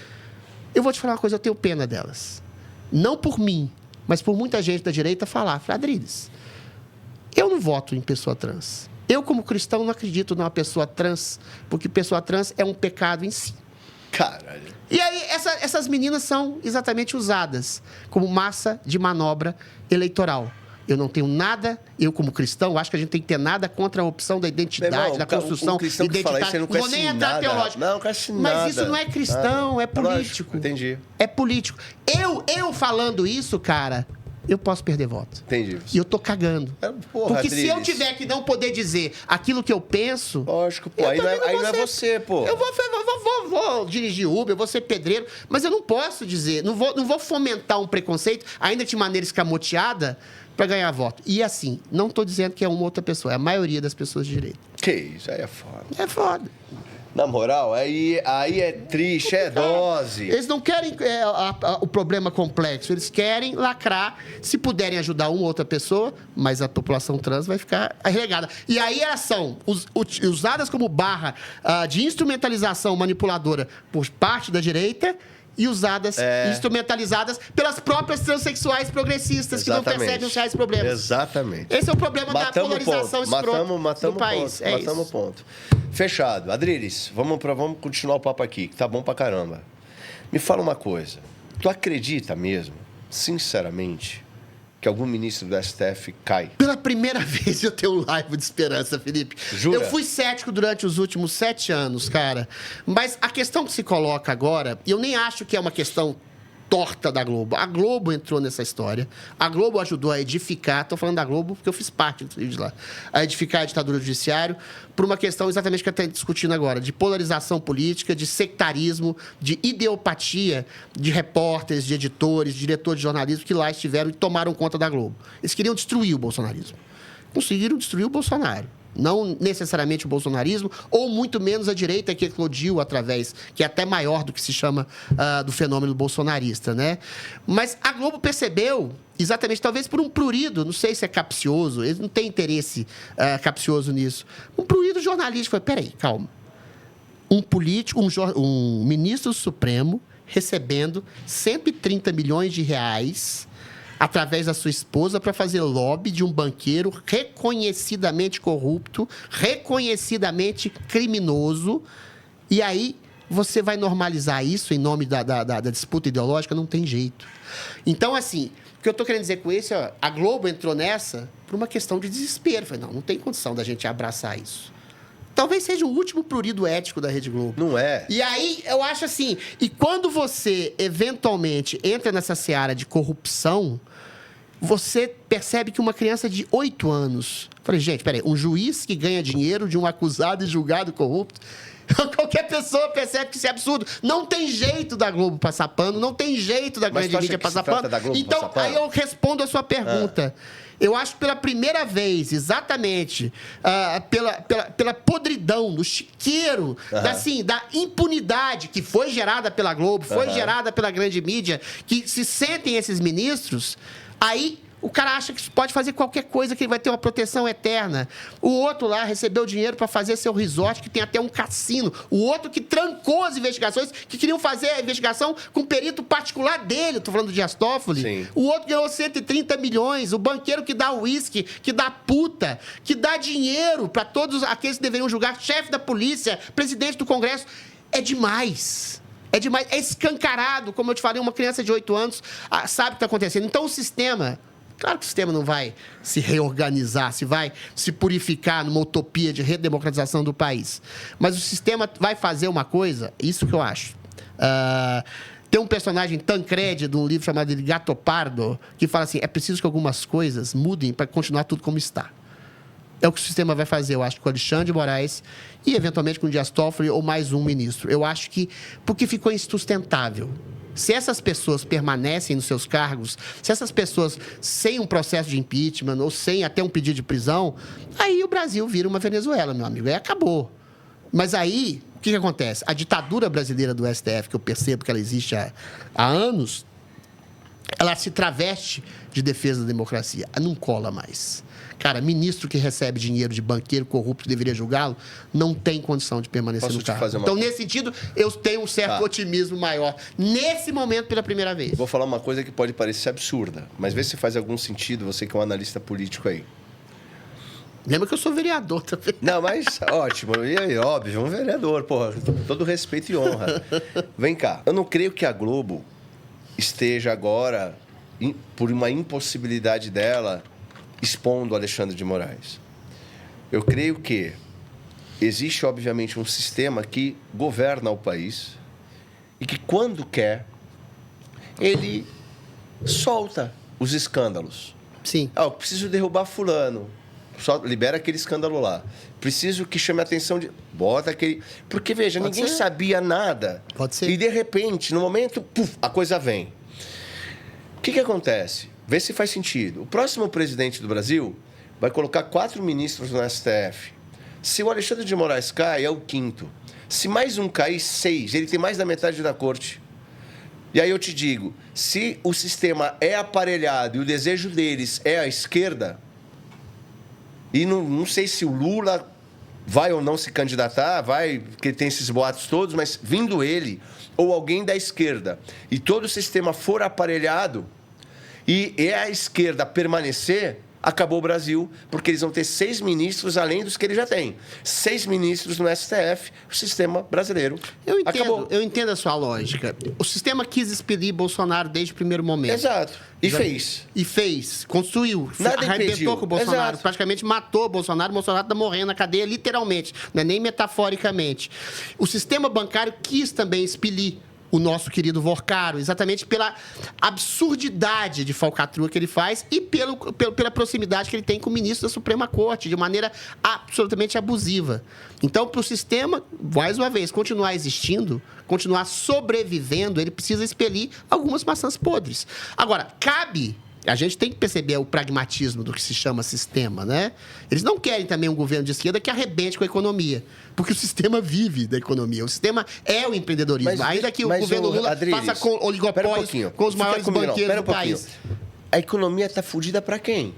Eu vou te falar uma coisa, eu tenho pena delas. Não por mim, mas por muita gente da direita falar, Adriles, eu não voto em pessoa trans. Eu, como cristão, não acredito numa pessoa trans, porque pessoa trans é um pecado em si. Caralho. E aí, essas meninas são exatamente usadas como massa de manobra eleitoral. Eu não tenho nada, eu como cristão, acho que a gente tem que ter nada contra a opção da identidade, Meu irmão, da construção o cristão que fala isso, ele não vou conhece nem entrar nada. teológico. Não conhece Mas nada. isso não é cristão, é político. Lógico, entendi. É político. Eu falando isso, cara, eu posso perder voto. Entendi. E eu tô cagando. Porra, Porque se eu Adriles. tiver que não poder dizer aquilo que eu penso... Lógico, pô. eu Aí não também é você, pô. Eu vou dirigir Uber, eu vou ser pedreiro, mas eu não posso dizer, não vou fomentar um preconceito, ainda de maneira escamoteada, para ganhar voto. E assim, não estou dizendo que é uma outra pessoa, é a maioria das pessoas de direita. Que isso, aí é foda. É foda. Na moral, aí é triste, é dose. Eles não querem o problema complexo, eles querem lacrar, se puderem ajudar uma ou outra pessoa, mas a população trans vai ficar relegada. E aí elas são usadas como barra de instrumentalização manipuladora por parte da direita e usadas, instrumentalizadas pelas próprias transexuais progressistas. Exatamente. Que não percebem os reais problemas. Exatamente. Esse é o problema da polarização escrota do país. Matamos o ponto. Fechado. Adriles, vamos continuar o papo aqui, que tá bom pra caramba. Me fala uma coisa. Tu acredita mesmo, sinceramente, que algum ministro do STF cai? Pela primeira vez eu tenho um laivo de esperança, Felipe. Jura? Eu fui cético durante os últimos 7 anos, cara. Mas a questão que se coloca agora, e eu nem acho que é uma questão torta da Globo. A Globo entrou nessa história. A Globo ajudou a edificar, estou falando da Globo porque eu fiz parte de lá, a edificar a ditadura do judiciário por uma questão exatamente que eu estou discutindo agora, de polarização política, de sectarismo, de ideopatia de repórteres, de editores, de diretores de jornalismo que lá estiveram e tomaram conta da Globo. Eles queriam destruir o bolsonarismo. Conseguiram destruir o Bolsonaro. Não necessariamente o bolsonarismo, ou muito menos a direita que eclodiu através, que é até maior do que se chama do fenômeno bolsonarista, né? Mas a Globo percebeu, exatamente, talvez por um prurido, não sei se é capcioso, eles não têm interesse capcioso nisso, um prurido jornalístico. Peraí, calma. Um político, um ministro supremo recebendo 130 milhões de reais através da sua esposa, para fazer lobby de um banqueiro reconhecidamente corrupto, reconhecidamente criminoso. E aí você vai normalizar isso em nome da disputa ideológica? Não tem jeito. Então, assim, o que eu estou querendo dizer com isso, a Globo entrou nessa por uma questão de desespero. Falei, não tem condição da gente abraçar isso. Talvez seja o último prurido ético da Rede Globo. Não é. E aí, eu acho assim, e quando você, eventualmente, entra nessa seara de corrupção, você percebe que uma criança de 8 anos... Falei, gente, peraí, um juiz que ganha dinheiro de um acusado e julgado corrupto, Qualquer pessoa percebe que isso é absurdo. Não tem jeito da Globo passar pano, não tem jeito da grande mídia passar pano. Então, aí eu respondo a sua pergunta. Eu acho que pela primeira vez, exatamente, pela podridão, do chiqueiro, da impunidade que foi gerada pela Globo, foi gerada pela grande mídia, que se sentem esses ministros, aí o cara acha que pode fazer qualquer coisa, que ele vai ter uma proteção eterna. O outro lá recebeu dinheiro para fazer seu resort, que tem até um cassino. O outro que trancou as investigações, que queriam fazer a investigação com o perito particular dele. Estou falando de Dias Toffoli. Sim. O outro ganhou 130 milhões. O banqueiro que dá uísque, que dá puta, que dá dinheiro para todos aqueles que deveriam julgar, chefe da polícia, presidente do Congresso. É demais. É demais. É escancarado. Como eu te falei, uma criança de 8 anos sabe o que está acontecendo. Então, o sistema... Claro que o sistema não vai se reorganizar, se vai se purificar numa utopia de redemocratização do país. Mas o sistema vai fazer uma coisa, isso que eu acho. Tem um personagem Tancredi, de um livro chamado de Gato Pardo, que fala assim, é preciso que algumas coisas mudem para continuar tudo como está. É o que o sistema vai fazer, eu acho, com o Alexandre de Moraes e, eventualmente, com o Dias Toffoli ou mais um ministro. Eu acho que... Porque ficou insustentável. Se essas pessoas permanecem nos seus cargos, se essas pessoas sem um processo de impeachment ou sem até um pedido de prisão, aí o Brasil vira uma Venezuela, meu amigo. Aí acabou. Mas aí, o que acontece? A ditadura brasileira do STF, que eu percebo que ela existe há anos, ela se traveste de defesa da democracia. Não cola mais. Cara, ministro que recebe dinheiro de banqueiro corrupto que deveria julgá-lo, não tem condição de permanecer no cargo. Então, nesse sentido, eu tenho um certo otimismo maior. Nesse momento, pela primeira vez. Vou falar uma coisa que pode parecer absurda, mas vê se faz algum sentido, você que é um analista político aí. Lembra que eu sou vereador também. Não, mas ótimo. E aí, óbvio, um vereador, porra. Todo respeito e honra. Vem cá. Eu não creio que a Globo esteja agora, por uma impossibilidade dela, expondo Alexandre de Moraes. Eu creio que existe, obviamente, um sistema que governa o país e que, quando quer, ele solta os escândalos. Sim. Eu preciso derrubar fulano. Só libera aquele escândalo lá. Preciso que chame a atenção de... Bota aquele... Porque, veja, ninguém sabia nada. Pode ser. E, de repente, no momento, puf, a coisa vem. O que acontece? Vê se faz sentido. O próximo presidente do Brasil vai colocar 4 ministros no STF. Se o Alexandre de Moraes cai, é o 5º. Se mais um cair, 6. Ele tem mais da metade da corte. E aí eu te digo, se o sistema é aparelhado e o desejo deles é a esquerda, e não sei se o Lula vai ou não se candidatar, vai, porque tem esses boatos todos, mas vindo ele ou alguém da esquerda, e todo o sistema for aparelhado, e a esquerda permanecer, acabou o Brasil, porque eles vão ter 6 ministros além dos que ele já tem. 6 ministros no STF, o sistema brasileiro acabou. Eu entendo a sua lógica. O sistema quis expelir Bolsonaro desde o primeiro momento. Exato. E fez. Construiu. Nada arrebentou impediu. com o Bolsonaro. Exato. Praticamente matou o Bolsonaro. O Bolsonaro está morrendo na cadeia, literalmente. Não é nem metaforicamente. O sistema bancário quis também expelir o nosso querido Vorcaro, exatamente pela absurdidade de falcatrua que ele faz e pela proximidade que ele tem com o ministro da Suprema Corte, de maneira absolutamente abusiva. Então, para o sistema, mais uma vez, continuar existindo, continuar sobrevivendo, ele precisa expelir algumas maçãs podres. Agora, cabe... A gente tem que perceber o pragmatismo do que se chama sistema, né? Eles não querem também um governo de esquerda que arrebente com a economia, porque o sistema vive da economia. O sistema é o empreendedorismo. Ainda que o governo Lula faça com oligopólios com os maiores banqueiros do país. A economia está fudida para quem?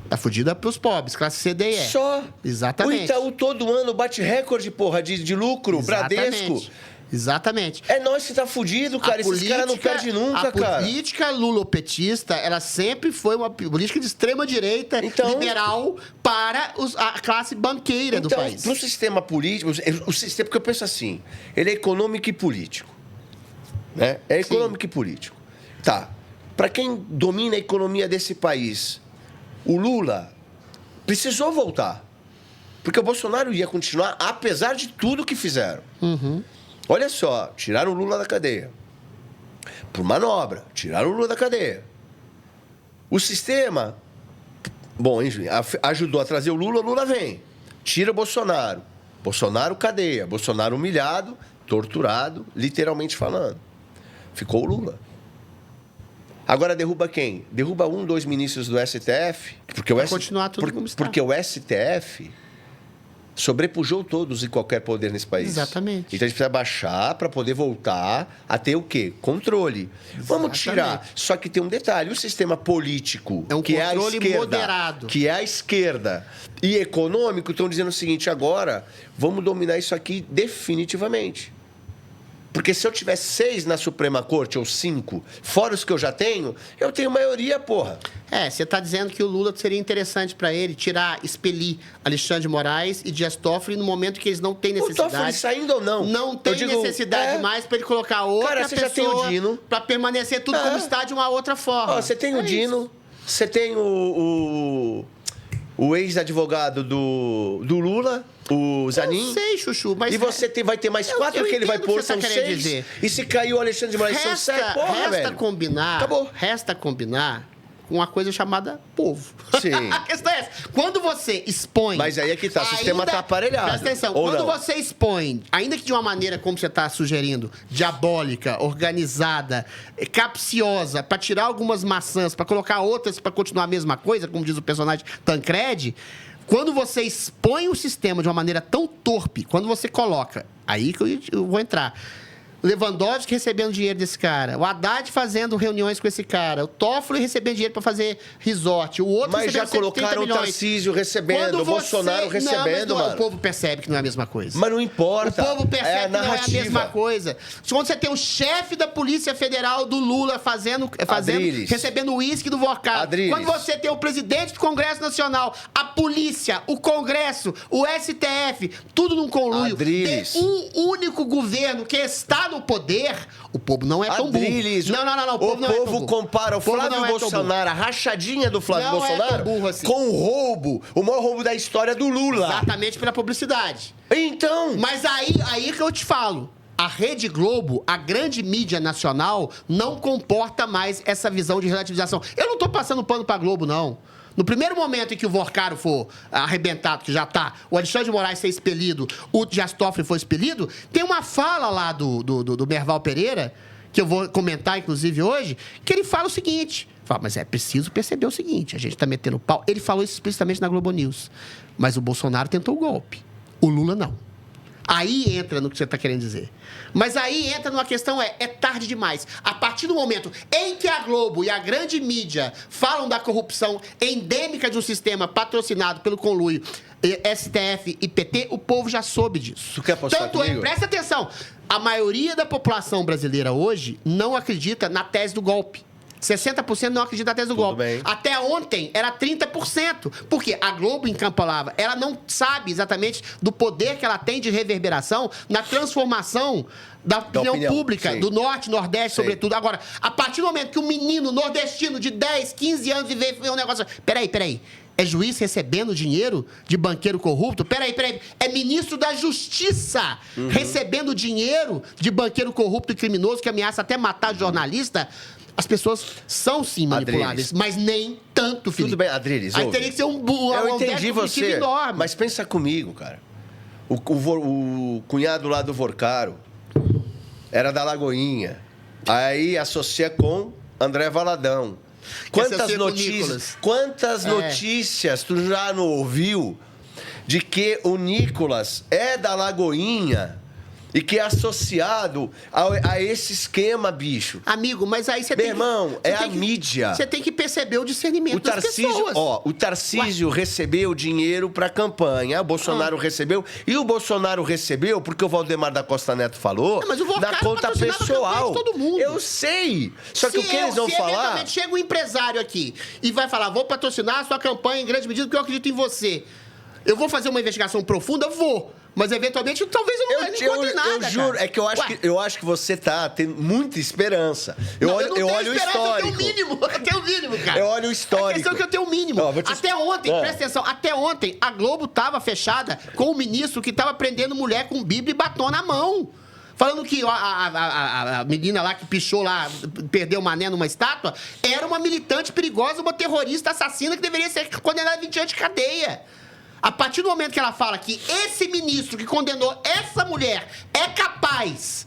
Está fudida para os pobres, classe C, D e E. Só. Exatamente. O Itaú todo ano bate recorde, porra, de lucro. Bradesco. Exatamente. É nós que tá fudido, cara. Esses caras não perdem nunca, cara. A política lulopetista, ela sempre foi uma política de extrema-direita, liberal, para a classe banqueira do país. Então, no sistema político, o sistema, porque eu penso assim, ele é econômico e político. Né? É econômico e político. Tá. Para quem domina a economia desse país, o Lula precisou voltar. Porque o Bolsonaro ia continuar, apesar de tudo que fizeram. Uhum. Olha só, tiraram o Lula da cadeia. Por manobra, tiraram o Lula da cadeia. O sistema, bom, enfim, ajudou a trazer o Lula vem. Tira o Bolsonaro Bolsonaro cadeia, Bolsonaro humilhado, torturado, literalmente falando. Ficou o Lula. Agora derruba quem? Derruba 2 ministros do STF, porque Vai continuar tudo como está. Porque o STF sobrepujou todos e qualquer poder nesse país. Exatamente. Então a gente precisa baixar para poder voltar a ter o quê? Controle. Vamos tirar. Só que tem um detalhe: o sistema político, é um que controle é a esquerda, moderado, que é a esquerda, e econômico, estão dizendo o seguinte: agora vamos dominar isso aqui definitivamente. Porque se eu tiver 6 na Suprema Corte, ou 5, fora os que eu já tenho, eu tenho maioria, porra. Você está dizendo que o Lula seria interessante para ele expelir Alexandre de Moraes e Dias Toffoli no momento que eles não têm necessidade. O Toffoli saindo ou não. Não tem necessidade mais para ele colocar outra pessoa para permanecer tudo como está de uma outra forma. Você tem o Dino, você tem o ex-advogado do Lula, o Zanin. Eu sei, Chuchu, mas... E você vai ter mais 4 que ele vai pôr, são 6. Dizer. E se caiu o Alexandre de Moraes, são 7, porra, velho. Resta combinar com uma coisa chamada povo. Sim. A questão é essa. Quando você expõe... Mas aí é que tá, o sistema tá aparelhado. Presta atenção. Ou quando não? você expõe, ainda que de uma maneira, como você está sugerindo, diabólica, organizada, capciosa, para tirar algumas maçãs, para colocar outras para continuar a mesma coisa, como diz o personagem Tancredi, quando você expõe o sistema de uma maneira tão torpe, quando você coloca... Aí que eu vou entrar... Lewandowski recebendo dinheiro desse cara, o Haddad fazendo reuniões com esse cara, o Toffoli recebendo dinheiro para fazer resort, o outro mas já recebendo 130 colocaram milhões. o Tarcísio recebendo, o Bolsonaro recebendo, mano. mano. O povo percebe que não é a mesma coisa. Mas não importa. O povo percebe que não é a narrativa. mesma coisa. Quando você tem o chefe da Polícia Federal do Lula recebendo o uísque do Vorcado. Quando você tem o presidente do Congresso Nacional, a polícia, o Congresso, o STF, tudo num conluio. Adriles. Tem um único governo que está no poder, o povo não é tão burro. Não. O povo compara o Flávio Bolsonaro, a rachadinha do Flávio Bolsonaro, com o roubo, o maior roubo da história do Lula. Exatamente pela publicidade. Então... Mas aí que eu te falo. A Rede Globo, a grande mídia nacional, não comporta mais essa visão de relativização. Eu não tô passando pano pra Globo, não. No primeiro momento em que o Vorcaro for arrebentado, que já tá, o Alexandre de Moraes ser expelido, o Dias Toffoli for expelido, tem uma fala lá do Merval Pereira, que eu vou comentar, inclusive, hoje, que ele fala o seguinte, mas é preciso perceber o seguinte, a gente tá metendo pau. Ele falou isso explicitamente na Globo News, mas o Bolsonaro tentou o golpe, o Lula não. Aí entra no que você está querendo dizer. Mas aí entra numa questão, é tarde demais. A partir do momento em que a Globo e a grande mídia falam da corrupção endêmica de um sistema patrocinado pelo conluio STF e PT, o povo já soube disso. Tu quer apostar comigo? Presta atenção, a maioria da população brasileira hoje não acredita na tese do golpe. 60% não acredita na tese do golpe. Bem. Até ontem era 30%. Porque a Globo, em Campo Lava, ela não sabe exatamente do poder que ela tem de reverberação na transformação da opinião pública, sim, do Norte, Nordeste, sim, sobretudo. Agora, a partir do momento que um menino nordestino de 10, 15 anos vê um negócio... Peraí. É juiz recebendo dinheiro de banqueiro corrupto? Peraí. É ministro da Justiça recebendo dinheiro de banqueiro corrupto e criminoso que ameaça até matar jornalista? As pessoas são, sim, manipuláveis, mas nem tanto, Felipe. Tudo bem, Adriles. Aí teria que ser um eu entendi você, enorme. mas pensa comigo, cara. O cunhado lá do Vorcaro era da Lagoinha. Aí associa com André Valadão. Quantas notícias tu já não ouviu de que o Nicolas é da Lagoinha e que é associado a esse esquema, bicho? Amigo, mas aí você tem... Meu irmão, é a mídia. Você tem que perceber o discernimento das pessoas. O Tarcísio recebeu dinheiro pra campanha, o Bolsonaro recebeu, e o Bolsonaro recebeu, porque o Valdemar da Costa Neto falou, mas o da conta pessoal. De todo mundo. Eu sei. Só que o que eles vão falar... eventualmente chega um empresário aqui e vai falar, vou patrocinar a sua campanha em grande medida porque eu acredito em você. Eu vou fazer uma investigação profunda? Vou. Mas, eventualmente, talvez eu não encontre nada, eu juro, cara. é que eu acho que você tá tendo muita esperança. Eu olho o histórico. Eu tenho o mínimo, cara. Eu olho o histórico. A questão é que eu tenho o mínimo. Até ontem, presta atenção, até ontem, a Globo tava fechada com o ministro que tava prendendo mulher com Bíblia e batom na mão. Falando que a menina lá que pichou lá, perdeu o mané numa estátua, era uma militante perigosa, uma terrorista assassina que deveria ser condenada a 20 anos de cadeia. A partir do momento que ela fala que esse ministro que condenou essa mulher é capaz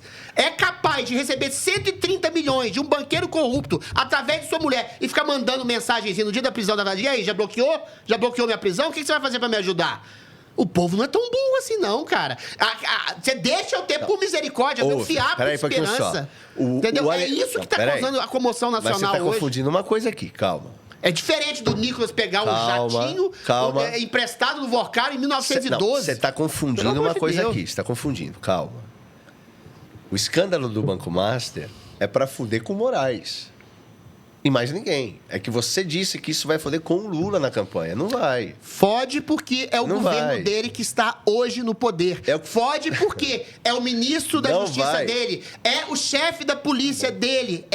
de receber 130 milhões de um banqueiro corrupto através de sua mulher e ficar mandando mensagenzinha no dia da prisão da Vadia, e aí, já bloqueou? Já bloqueou minha prisão? O que você vai fazer pra me ajudar? O povo não é tão burro assim, não, cara. Você deixa eu ter por misericórdia, meu fiapo de esperança. Entendeu? É isso que tá causando a comoção nacional hoje. Mas você tá confundindo uma coisa aqui, calma. É diferente do Nicolas pegar um jatinho emprestado no Vorcar em 1912. Você está confundindo uma coisa aqui. Você está confundindo. Calma. O escândalo do Banco Master é para fuder com o Moraes. E mais ninguém. É que você disse que isso vai foder com o Lula na campanha. Não vai. Fode porque é o governo dele que está hoje no poder. Fode porque é o ministro da Justiça dele. É o chefe da polícia dele.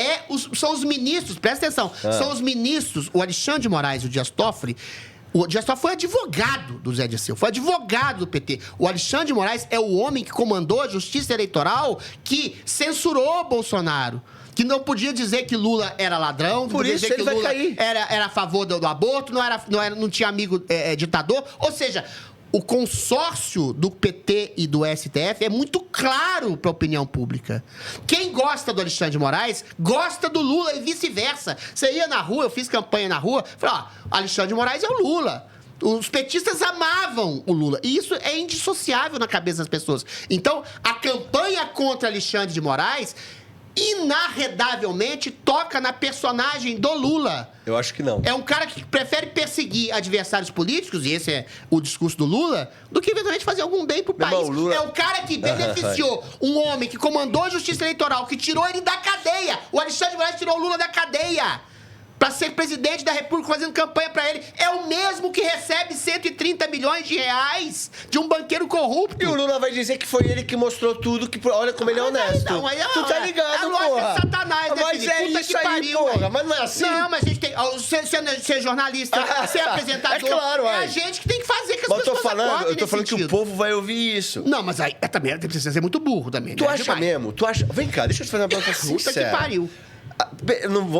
São os ministros, presta atenção. São os ministros, o Alexandre de Moraes e o Dias Toffoli. O Dias Toffoli foi advogado do Zé Dirceu, foi advogado do PT. O Alexandre de Moraes é o homem que comandou a Justiça Eleitoral que censurou Bolsonaro. Que não podia dizer que Lula era ladrão, não podia dizer que Lula era a favor do aborto, não tinha amigo ditador. Ou seja, o consórcio do PT e do STF é muito claro para a opinião pública. Quem gosta do Alexandre de Moraes, gosta do Lula e vice-versa. Você ia na rua, eu fiz campanha na rua, falei, Alexandre de Moraes é o Lula. Os petistas amavam o Lula. E isso é indissociável na cabeça das pessoas. Então, a campanha contra Alexandre de Moraes inarredavelmente toca na personagem do Lula. Eu acho que não. É um cara que prefere perseguir adversários políticos, e esse é o discurso do Lula, do que eventualmente fazer algum bem pro país. Irmão, Lula... É o cara que beneficiou um homem que comandou a justiça eleitoral, que tirou ele da cadeia. O Alexandre de Moraes tirou o Lula da cadeia para ser presidente da República, fazendo campanha para ele. É o mesmo que recebe 130 milhões de reais de um banqueiro corrupto. E o Lula vai dizer que foi ele que mostrou tudo, que olha como ele é honesto. Tu tá ligado, porra. É Satanás, né, mas é puta isso que aí, pariu, porra. Mas não é assim. Não, mas a gente tem... Ser jornalista, ser apresentador. É claro, é a gente que tem que fazer que as pessoas acordem. Eu tô falando que o povo vai ouvir isso. Não, mas aí também precisa ser muito burro também. Tu acha mesmo? Tu acha... Vem cá, deixa eu te fazer uma pergunta sincera. Puta que pariu.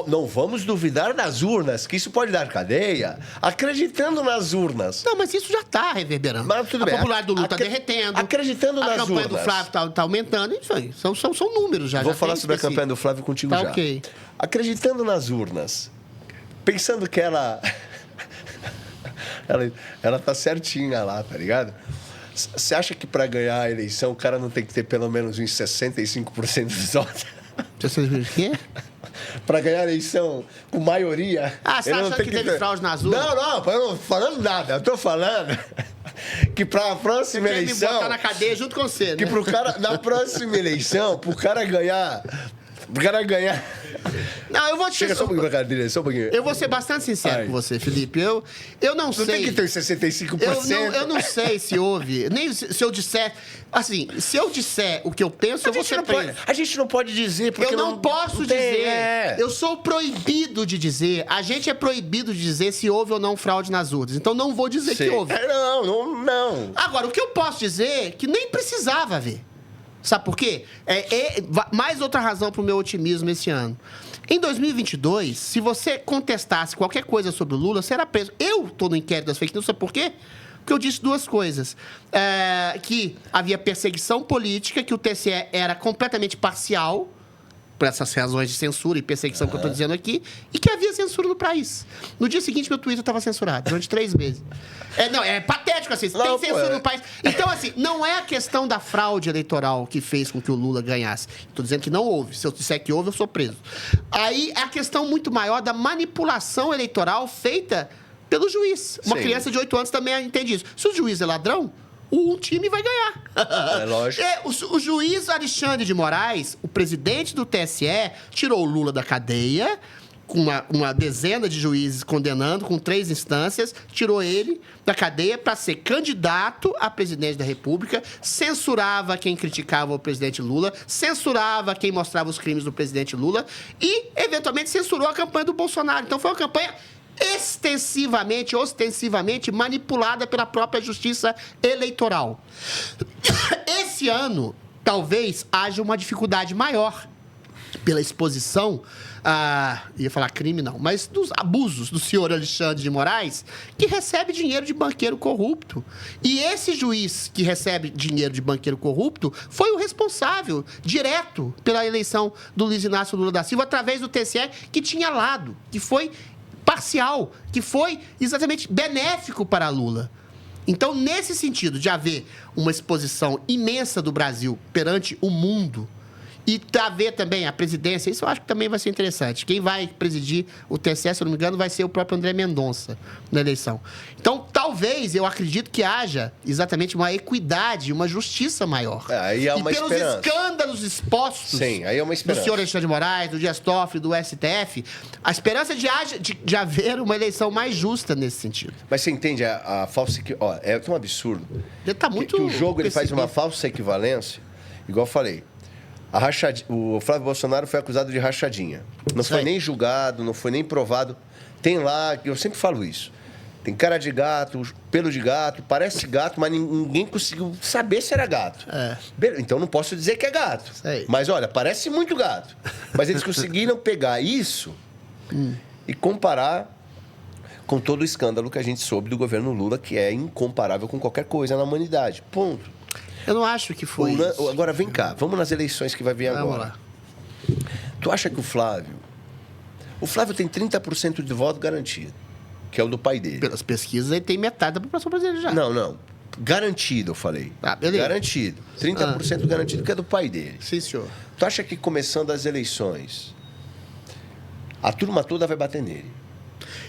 Não vamos duvidar das urnas, que isso pode dar cadeia, acreditando nas urnas. Não, mas isso já está reverberando. Mas tudo bem. A popularidade do Lula está derretendo. Acreditando nas urnas. A campanha do Flávio está aumentando. Isso aí, são números já. Vou falar sobre a campanha do Flávio contigo já. Ok. Acreditando nas urnas, pensando que ela tá certinha lá, tá ligado? Você acha que para ganhar a eleição o cara não tem que ter pelo menos uns 65% dos votos? Você o quê? Para ganhar a eleição com maioria... Você acha que teve fraude nas urnas? Não, eu não tô falando nada. Eu tô falando que para a próxima eleição... Você quer me botar na cadeia junto com você, né? Que pro cara, na próxima eleição, pro cara ganhar... Não, eu vou te... Chega só um pouquinho pra cadeira, só um pouquinho. Eu vou ser bastante sincero com você, Felipe. Eu não sei... Não tem que ter 65%. Eu não sei se houve... Nem se eu disser... Assim, se eu disser o que eu penso, eu vou ser preso. A gente não pode dizer, porque eu não posso dizer. Eu sou proibido de dizer. A gente é proibido de dizer se houve ou não fraude nas urnas. Então, não vou dizer que houve. Não. Agora, o que eu posso dizer é que nem precisava haver. Sabe por quê? Mais outra razão para o meu otimismo esse ano. Em 2022, se você contestasse qualquer coisa sobre o Lula, você era preso. Eu estou no inquérito das fake news, sabe por quê? Porque eu disse duas coisas. Que havia perseguição política, que o TSE era completamente parcial, por essas razões de censura e perseguição que eu estou dizendo aqui, e que havia censura no país. No dia seguinte, meu Twitter estava censurado, durante 3 meses. É patético, assim, tem censura no país. Então, assim, não é a questão da fraude eleitoral que fez com que o Lula ganhasse. Estou dizendo que não houve. Se eu disser que houve, eu sou preso. Aí, é a questão muito maior da manipulação eleitoral feita pelo juiz. Uma criança de 8 anos também entende isso. Se o juiz é ladrão, um time vai ganhar. É lógico. O juiz Alexandre de Moraes, o presidente do TSE, tirou o Lula da cadeia, com uma dezena de juízes condenando, com 3 instâncias, tirou ele da cadeia para ser candidato a presidente da República, censurava quem criticava o presidente Lula, censurava quem mostrava os crimes do presidente Lula e, eventualmente, censurou a campanha do Bolsonaro. Então, foi uma campanha ostensivamente manipulada pela própria justiça eleitoral. Esse ano, talvez haja uma dificuldade maior pela exposição ia falar crime não, mas dos abusos do senhor Alexandre de Moraes, que recebe dinheiro de banqueiro corrupto. E esse juiz que recebe dinheiro de banqueiro corrupto foi o responsável direto pela eleição do Luiz Inácio Lula da Silva através do TSE, que tinha lado, que foi parcial, que foi exatamente benéfico para Lula. Então, nesse sentido de haver uma exposição imensa do Brasil perante o mundo e haver também a presidência, isso eu acho que também vai ser interessante. Quem vai presidir o TSE, se eu não me engano, vai ser o próprio André Mendonça na eleição. Então, talvez, eu acredito que haja exatamente uma equidade, uma justiça maior. Aí há uma e pelos esperança. Escândalos expostos Sim, aí é uma do esperança. senhor Alexandre de Moraes, do Dias Toffoli, do STF, a esperança de haver uma eleição mais justa nesse sentido. Mas você entende a falsa... é tão absurdo Ele está muito que o jogo ele faz uma pessimista. falsa equivalência, igual eu falei. O Flávio Bolsonaro foi acusado de rachadinha. Não Isso foi aí. nem julgado, não foi nem provado. Tem lá, eu sempre falo isso. Tem cara de gato, pelo de gato, parece gato, mas ninguém conseguiu saber se era gato. Então não posso dizer que é gato. Isso aí. Mas olha, parece muito gato. Mas eles conseguiram pegar isso e comparar com todo o escândalo que a gente soube do governo Lula, que é incomparável com qualquer coisa na humanidade. Ponto. Eu não acho que foi isso. Agora, vem cá. Vamos nas eleições que vai vir Vamos agora. lá. Tu acha que o Flávio tem 30% de voto garantido, que é o do pai dele. Pelas pesquisas, ele tem metade da população brasileira já. Não. Garantido, eu falei. Beleza. Garantido. 30% garantido, que é do pai dele. Sim, senhor. Tu acha que começando as eleições, a turma toda vai bater nele?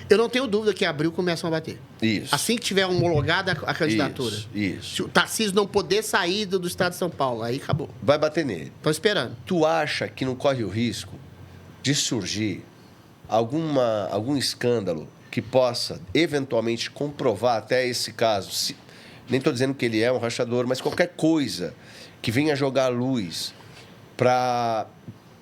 Eu não tenho dúvida que em abril começam a bater. Isso. Assim que tiver homologada a candidatura. Isso. Se o Tarcísio não poder sair do estado de São Paulo, aí acabou. Vai bater nele. Estou esperando. Tu acha que não corre o risco de surgir algum escândalo que possa eventualmente comprovar até esse caso? Nem estou dizendo que ele é um rachador, mas qualquer coisa que venha jogar luz para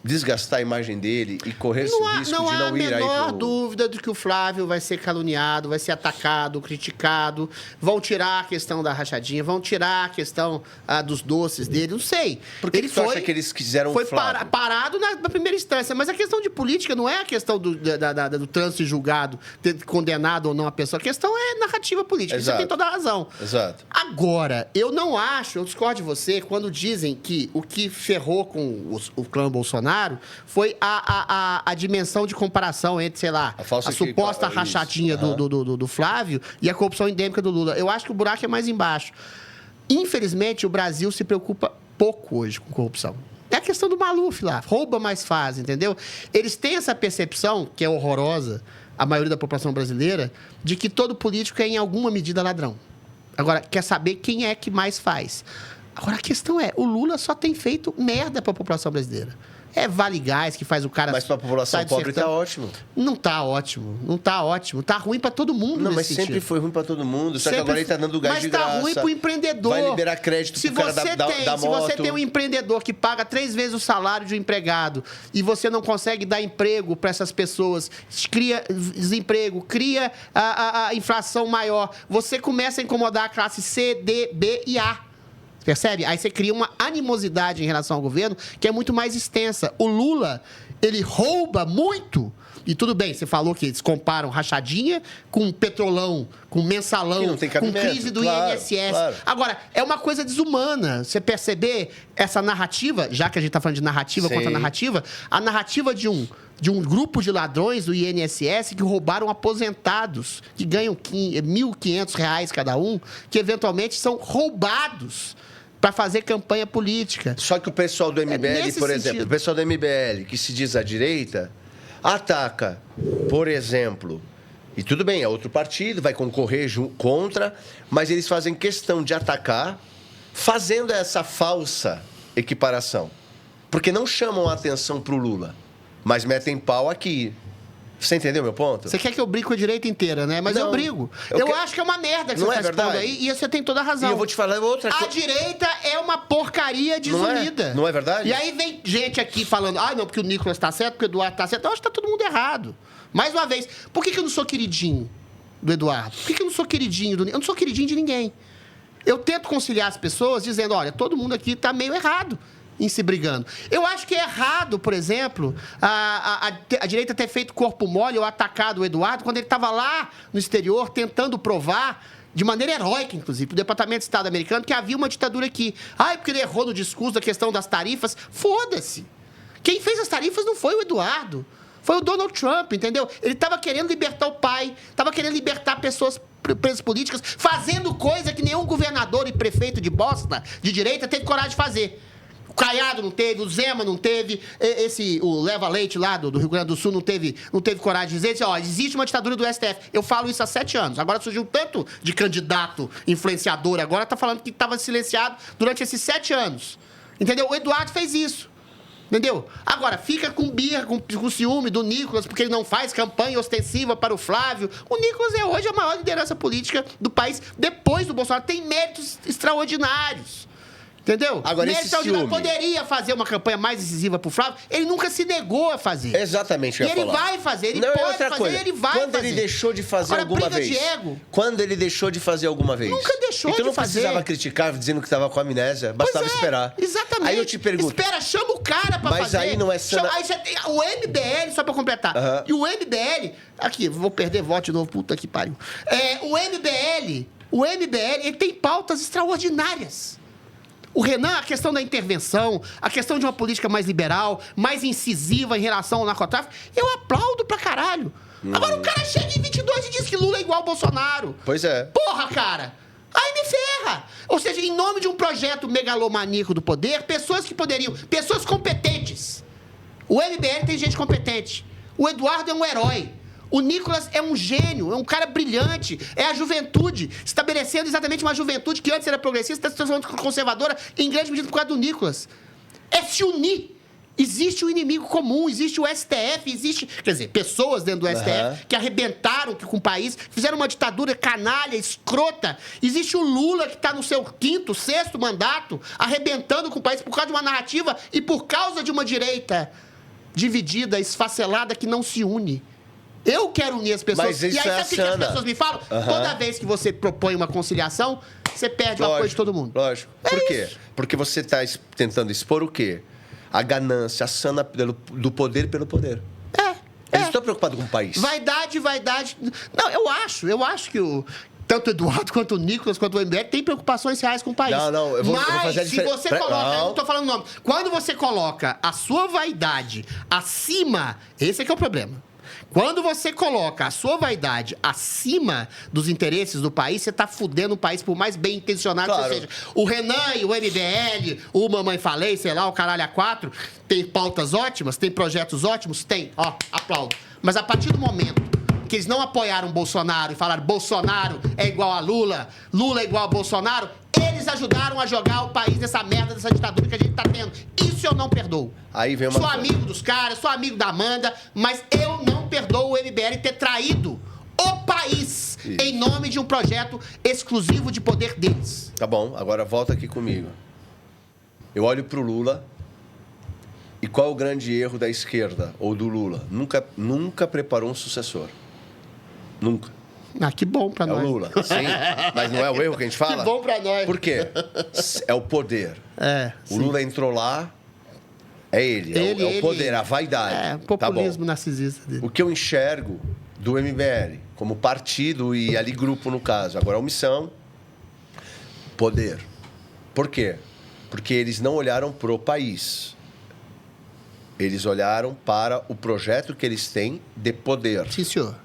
desgastar a imagem dele e correr esse risco Não de há não a ir aí menor pro... dúvida de que o Flávio vai ser caluniado, vai ser atacado, criticado. Vão tirar a questão da rachadinha, vão tirar a questão dos doces dele, não sei. Por que tu acha que eles quiseram o Foi Flávio? parado na primeira instância. Mas a questão de política não é a questão do trânsito e julgado, ter condenado ou não a pessoa. A questão é narrativa política. Exato. Você tem toda a razão. Exato. Agora, eu não acho, eu discordo de você, quando dizem que o que ferrou com o clã Bolsonaro foi a dimensão de comparação entre, sei lá, a suposta rachadinha do Flávio e a corrupção endêmica do Lula. Eu acho que o buraco é mais embaixo. Infelizmente, o Brasil se preocupa pouco hoje com corrupção. É a questão do Maluf lá, rouba mais faz, entendeu? Eles têm essa percepção, que é horrorosa, a maioria da população brasileira, de que todo político é, em alguma medida, ladrão. Agora, quer saber quem é que mais faz. Agora, a questão é, o Lula só tem feito merda para a população brasileira. É Vale Gás que faz o cara... Mas para a população pobre está ótimo. Não está ótimo, não está ótimo. Está ruim para todo mundo Não, nesse mas sentido. sempre foi ruim para todo mundo. Só que agora ele está dando gás de graça. Mas está ruim para o empreendedor. Vai liberar crédito para o cara da moto. Se você tem um empreendedor que paga 3 vezes o salário de um empregado e você não consegue dar emprego para essas pessoas, cria desemprego, cria a inflação maior, você começa a incomodar a classe C, D, B e A. Percebe? Aí você cria uma animosidade em relação ao governo que é muito mais extensa. O Lula, ele rouba muito. E tudo bem, você falou que eles comparam rachadinha com petrolão, com mensalão, com crise do INSS. Claro. Agora, é uma coisa desumana. Você perceber essa narrativa, já que a gente está falando de narrativa contra narrativa, a narrativa de um grupo de ladrões do INSS que roubaram aposentados, que ganham R$ 1.500 cada um, que eventualmente são roubados para fazer campanha política. Só que o pessoal do MBL, por exemplo, o pessoal do MBL, que se diz à direita, ataca, por exemplo, e tudo bem, é outro partido, vai concorrer contra, mas eles fazem questão de atacar, fazendo essa falsa equiparação. Porque não chamam a atenção para o Lula, mas metem pau aqui. Você entendeu meu ponto? Você quer que eu brigue com a direita inteira, né? Mas não, eu brigo. Eu acho que é uma merda que você está expondo aí e você tem toda a razão. E eu vou te falar outra coisa. A direita é uma porcaria desunida. Não é verdade? E aí vem gente aqui falando, não, porque o Nicolas está certo, porque o Eduardo está certo. Eu acho que está todo mundo errado. Mais uma vez, por que eu não sou queridinho do Eduardo? Por que eu não sou queridinho do Nicolas? Eu não sou queridinho de ninguém. Eu tento conciliar as pessoas dizendo, olha, todo mundo aqui está meio errado. em se brigando. Eu acho que é errado, por exemplo, a direita ter feito corpo mole ou atacado o Eduardo quando ele estava lá no exterior tentando provar, de maneira heróica, inclusive, para o Departamento de Estado americano, que havia uma ditadura aqui. Porque ele errou no discurso da questão das tarifas. Foda-se. Quem fez as tarifas não foi o Eduardo. Foi o Donald Trump, entendeu? Ele estava querendo libertar o pai, estava querendo libertar pessoas presas políticas, fazendo coisa que nenhum governador e prefeito de bosta, de direita, teve coragem de fazer. O Caiado não teve, o Zema não teve, o Leva Leite lá do Rio Grande do Sul não teve coragem de dizer, existe uma ditadura do STF. Eu falo isso há 7 anos. Agora surgiu tanto de candidato influenciador, agora está falando que estava silenciado durante esses 7 anos. Entendeu? O Eduardo fez isso. Entendeu? Agora, fica com birra, com ciúme do Nicolas, porque ele não faz campanha ostensiva para o Flávio. O Nicolas é hoje a maior liderança política do país, depois do Bolsonaro. Tem méritos extraordinários. Entendeu? Agora, esse ciúme... poderia fazer uma campanha mais decisiva pro Flávio. Ele nunca se negou a fazer. Exatamente o que eu ia falar. E ele vai fazer, ele pode fazer, ele vai fazer. Quando ele deixou de fazer alguma vez? De ego. Quando ele deixou de fazer alguma vez? Nunca deixou de fazer. Então não precisava criticar dizendo que estava com amnésia. Bastava esperar. Exatamente. Aí eu te pergunto... Espera, chama o cara pra fazer. Mas aí não é... Aí já tem o MBL, só pra completar. E o MBL... Aqui, vou perder voto de novo, puta que pariu. O MBL, ele tem pautas extraordinárias. O Renan, a questão da intervenção, a questão de uma política mais liberal, mais incisiva em relação ao narcotráfico, eu aplaudo pra caralho. Agora o cara chega em 22 e diz que Lula é igual ao Bolsonaro. Pois é. Porra, cara. Aí me ferra. Ou seja, em nome de um projeto megalomaníaco do poder, pessoas competentes. O MBL tem gente competente. O Eduardo é um herói. O Nicolas é um gênio, é um cara brilhante, é a juventude, estabelecendo exatamente uma juventude que antes era progressista, está se transformando conservadora, em grande medida por causa do Nicolas. É se unir. Existe o inimigo comum, existe o STF, quer dizer, pessoas dentro do STF que arrebentaram com o país, fizeram uma ditadura canalha, escrota. Existe o Lula que está no seu 5º, 6º mandato, arrebentando com o país por causa de uma narrativa e por causa de uma direita dividida, esfacelada, que não se une. Eu quero unir as pessoas. Mas isso e aí, sabe o que as pessoas me falam? Toda vez que você propõe uma conciliação, você perde o apoio de todo mundo. Lógico. Por quê? Porque você está tentando expor o quê? A ganância, a sana do poder pelo poder. Eles estão preocupados com o país. Vaidade. Não, eu acho que tanto o Eduardo, quanto o Nicolas, quanto o MBL tem preocupações reais com o país. Não, eu vou fazer a diferença. Mas se você coloca, eu não estou falando nome, quando você coloca a sua vaidade acima, esse é que é o problema. Quando você coloca a sua vaidade acima dos interesses do país, você está fudendo o país, por mais bem intencionado que você seja. O Renan e o MBL, o Mamãe Falei, sei lá, o Caralho A4, tem pautas ótimas, tem projetos ótimos? Tem. Aplaudo. Mas a partir do momento que eles não apoiaram Bolsonaro e falaram Bolsonaro é igual a Lula, Lula é igual a Bolsonaro, eles ajudaram a jogar o país nessa merda, dessa ditadura que a gente está tendo. Isso eu não perdoo. Aí vem uma Sou amigo dos caras, sou amigo da Amanda, mas eu não perdoo o MBL ter traído o país em nome de um projeto exclusivo de poder deles. Tá bom, agora volta aqui comigo. Eu olho pro Lula e qual o grande erro da esquerda ou do Lula? Nunca preparou um sucessor. Nunca. Que bom pra nós. É o Lula, sim. Mas não é o erro que a gente fala? Que bom pra nós. Por quê? É o poder. O Lula entrou lá, é o poder, a vaidade. Populismo narcisista dele. O que eu enxergo do MBL, como partido e ali grupo no caso, agora a omissão, poder. Por quê? Porque eles não olharam pro país. Eles olharam para o projeto que eles têm de poder. Sim, senhor.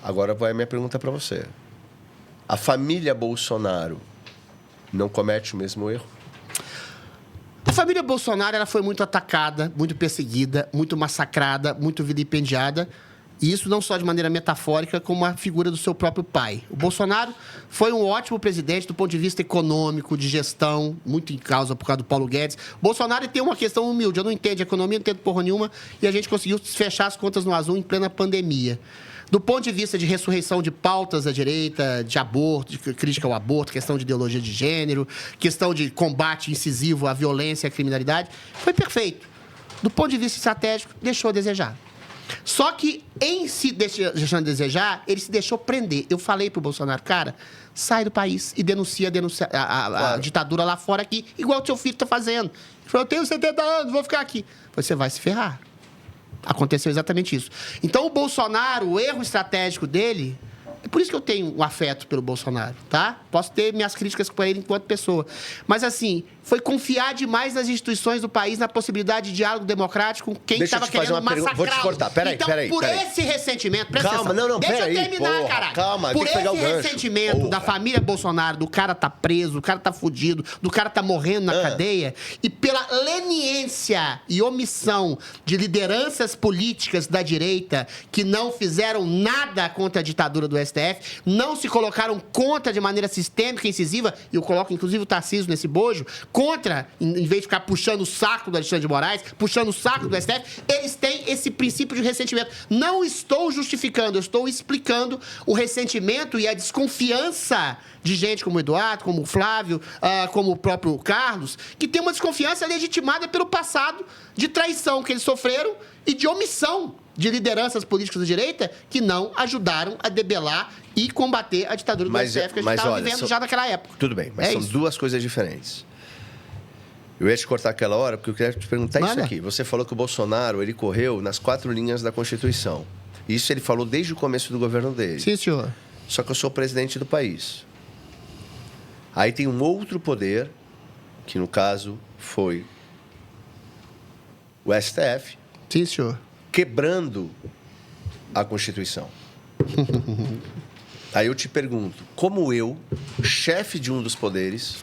Agora vai a minha pergunta para você. A família Bolsonaro não comete o mesmo erro? A família Bolsonaro ela foi muito atacada, muito perseguida, muito massacrada, muito vilipendiada. E isso não só de maneira metafórica, como a figura do seu próprio pai. O Bolsonaro foi um ótimo presidente do ponto de vista econômico, de gestão, muito em causa por causa do Paulo Guedes. Bolsonaro tem uma questão humilde, eu não entendo economia, não entendo porra nenhuma, e a gente conseguiu fechar as contas no azul em plena pandemia. Do ponto de vista de ressurreição de pautas da direita, de aborto, de crítica ao aborto, questão de ideologia de gênero, questão de combate incisivo à violência e à criminalidade, foi perfeito. Do ponto de vista estratégico, deixou a desejar. Só que, em se deixando de desejar, ele se deixou prender. Eu falei pro Bolsonaro, cara, sai do país e denuncia a ditadura lá fora aqui, igual o seu filho tá fazendo. Ele falou, eu tenho 70 anos, vou ficar aqui. Você vai se ferrar. Aconteceu exatamente isso. Então, o Bolsonaro, o erro estratégico dele... É por isso que eu tenho um afeto pelo Bolsonaro, tá? Posso ter minhas críticas com ele enquanto pessoa. Mas, assim, foi confiar demais nas instituições do país, na possibilidade de diálogo democrático com quem estava querendo massacrá-lo. Vou te cortar. Peraí. Por esse ressentimento... Calma, deixa eu terminar, caralho. Calma, por tem que pegar o gancho. esse ressentimento da família Bolsonaro, do cara tá preso, do cara tá fudido, do cara tá morrendo na cadeia, e pela leniência e omissão de lideranças políticas da direita que não fizeram nada contra a ditadura do STF, não se colocaram contra de maneira sistêmica e incisiva, e eu coloco inclusive o Tarcísio nesse bojo, contra, em vez de ficar puxando o saco do Alexandre de Moraes, puxando o saco do STF, eles têm esse princípio de ressentimento. Não estou justificando, eu estou explicando o ressentimento e a desconfiança de gente como o Eduardo, como o Flávio, como o próprio Carlos, que tem uma desconfiança legitimada pelo passado de traição que eles sofreram e de omissão de lideranças políticas da direita que não ajudaram a debelar e combater a ditadura do STF que a gente estava vivendo já naquela época. Tudo bem, mas são duas coisas diferentes. Eu ia te cortar aquela hora, porque eu queria te perguntar isso aqui. Você falou que o Bolsonaro, ele correu nas 4 linhas da Constituição. Isso ele falou desde o começo do governo dele. Sim, senhor. Só que eu sou presidente do país. Aí tem um outro poder, que no caso foi o STF. Sim, senhor. Quebrando a Constituição. Aí eu te pergunto, como eu, chefe de um dos poderes,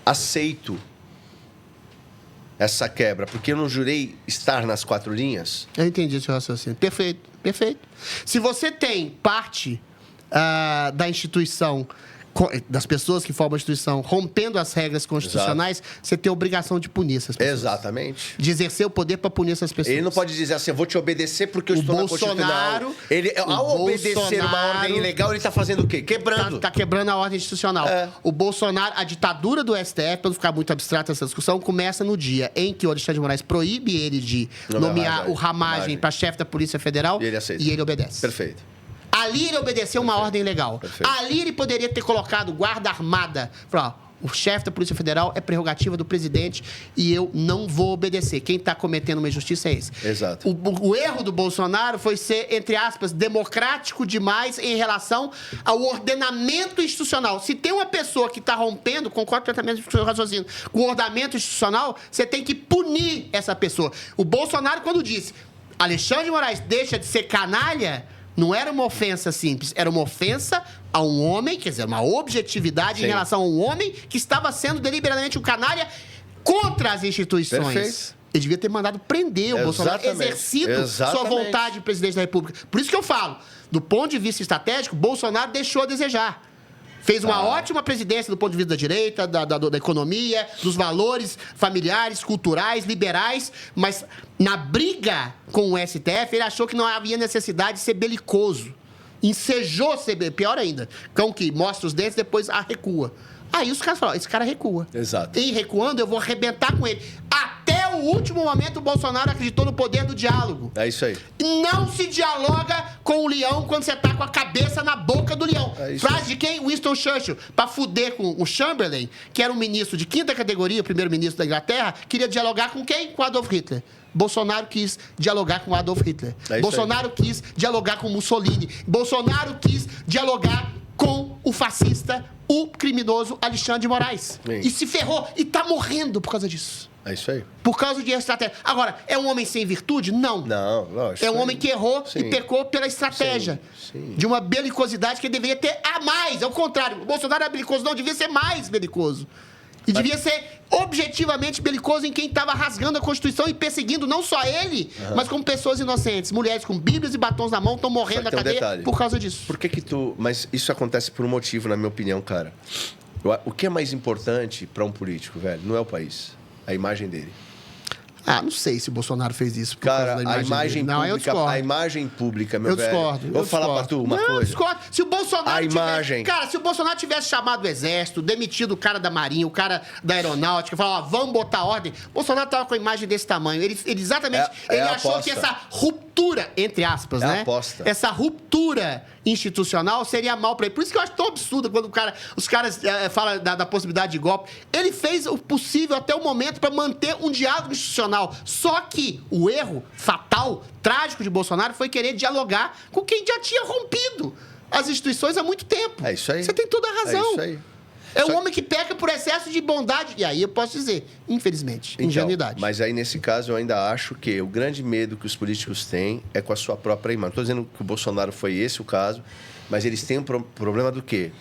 aceito essa quebra? Porque eu não jurei estar nas 4 linhas? Eu entendi o seu raciocínio. Perfeito, perfeito. Se você tem parte da instituição, das pessoas que formam a instituição, rompendo as regras constitucionais, você tem a obrigação de punir essas pessoas. Exatamente. De exercer o poder para punir essas pessoas. Ele não pode dizer assim, eu vou te obedecer porque eu estou na Constituição. Ele, ao obedecer uma ordem ilegal, ele está fazendo o quê? Quebrando. Está quebrando a ordem institucional. O Bolsonaro, a ditadura do STF, para não ficar muito abstrata essa discussão, começa no dia em que o Alexandre de Moraes proíbe ele de nomear o Ramagem para chefe da Polícia Federal, e ele obedece. Perfeito. Ali ele obedeceu uma ordem legal. Perfeito. Ali ele poderia ter colocado guarda armada. Falar, o chefe da Polícia Federal é prerrogativa do presidente e eu não vou obedecer. Quem está cometendo uma injustiça é esse. Exato. O erro do Bolsonaro foi ser, entre aspas, democrático demais em relação ao ordenamento institucional. Se tem uma pessoa que está rompendo, concordo completamente com o seu raciocínio, com o ordenamento institucional, você tem que punir essa pessoa. O Bolsonaro, quando disse Alexandre de Moraes deixa de ser canalha, não era uma ofensa simples, era uma ofensa a um homem, quer dizer, uma objetividade em relação a um homem que estava sendo deliberadamente um canalha contra as instituições. Perfeito. Ele devia ter mandado prender o Bolsonaro, exercido sua vontade de presidente da República. Por isso que eu falo, do ponto de vista estratégico, Bolsonaro deixou a desejar. Fez uma ótima presidência do ponto de vista da direita, da economia, dos valores familiares, culturais, liberais, mas na briga com o STF, ele achou que não havia necessidade de ser belicoso. Ensejou ser, pior ainda, cão que mostra os dentes, depois recua. Aí os caras falaram, esse cara recua. Exato. E recuando, eu vou arrebentar com ele. Até o último momento, o Bolsonaro acreditou no poder do diálogo. É isso aí. Não se dialoga com o leão quando você tá com a cabeça na boca do leão. Frase de quem? Winston Churchill. Pra fuder com o Chamberlain, que era um ministro de 5ª categoria, o primeiro-ministro da Inglaterra, queria dialogar com quem? Com Adolf Hitler. Bolsonaro quis dialogar com Adolf Hitler. Bolsonaro quis dialogar com Mussolini. Bolsonaro quis dialogar com o fascista, o criminoso Alexandre de Moraes. E se ferrou. E tá morrendo por causa disso. É isso aí. Por causa de estratégia. Agora, é um homem sem virtude? Não. Não, lógico. É um homem que errou e pecou pela estratégia. Sim. De uma belicosidade que ele deveria ter a mais. Ao contrário, o Bolsonaro era belicoso, não, devia ser mais belicoso. E devia ser objetivamente belicoso em quem estava rasgando a Constituição e perseguindo não só ele, mas como pessoas inocentes. Mulheres com bíblias e batons na mão estão morrendo na cadeia por causa disso. Por que tu... Mas isso acontece por um motivo, na minha opinião, cara. O que é mais importante para um político, velho? Não é o país. A imagem dele. Ah, não sei se o Bolsonaro fez isso por causa Cara, da imagem dele. Não, eu discordo. a imagem pública, meu Eu velho. discordo. Vou falar pra tu uma coisa. Eu discordo. Se o Bolsonaro A imagem. Cara, se o Bolsonaro tivesse chamado o Exército, demitido o cara da Marinha, o cara da Aeronáutica, falado, vamos botar ordem, o Bolsonaro tava com a imagem desse tamanho. Ele exatamente... ele achou aposta. que essa ruptura, entre aspas, né? Aposta. Essa ruptura institucional seria mal pra ele. Por isso que eu acho tão absurdo quando os caras falam da possibilidade de golpe. Ele fez o possível até o momento pra manter um diálogo institucional. Só que o erro fatal, trágico de Bolsonaro foi querer dialogar com quem já tinha rompido as instituições há muito tempo. É isso aí. Você tem toda a razão. É isso aí. É um homem que peca por excesso de bondade. E aí eu posso dizer, infelizmente, ingenuidade. Mas aí, nesse caso, eu ainda acho que o grande medo que os políticos têm é com a sua própria imagem. Não estou dizendo que o Bolsonaro foi esse o caso, mas eles têm um problema do quê?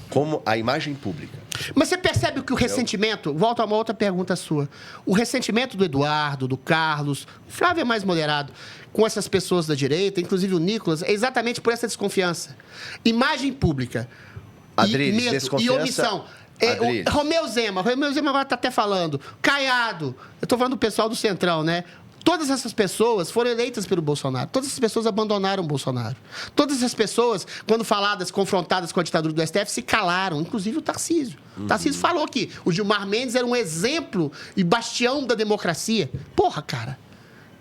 Como a imagem pública. Mas você percebe que o ressentimento... Volto a uma outra pergunta sua. O ressentimento do Eduardo, do Carlos... O Flávio é mais moderado. Com essas pessoas da direita, inclusive o Nicolas, é exatamente por essa desconfiança. Imagem pública... Adriles, medo desconfiança... e omissão. Adriles. Romeu Zema agora está até falando. Caiado. Eu estou falando do pessoal do Centrão, né? Todas essas pessoas foram eleitas pelo Bolsonaro. Todas essas pessoas abandonaram o Bolsonaro. Todas essas pessoas, quando confrontadas com a ditadura do STF, se calaram. Inclusive o Tarcísio. O Tarcísio falou que o Gilmar Mendes era um exemplo e bastião da democracia. Porra, cara.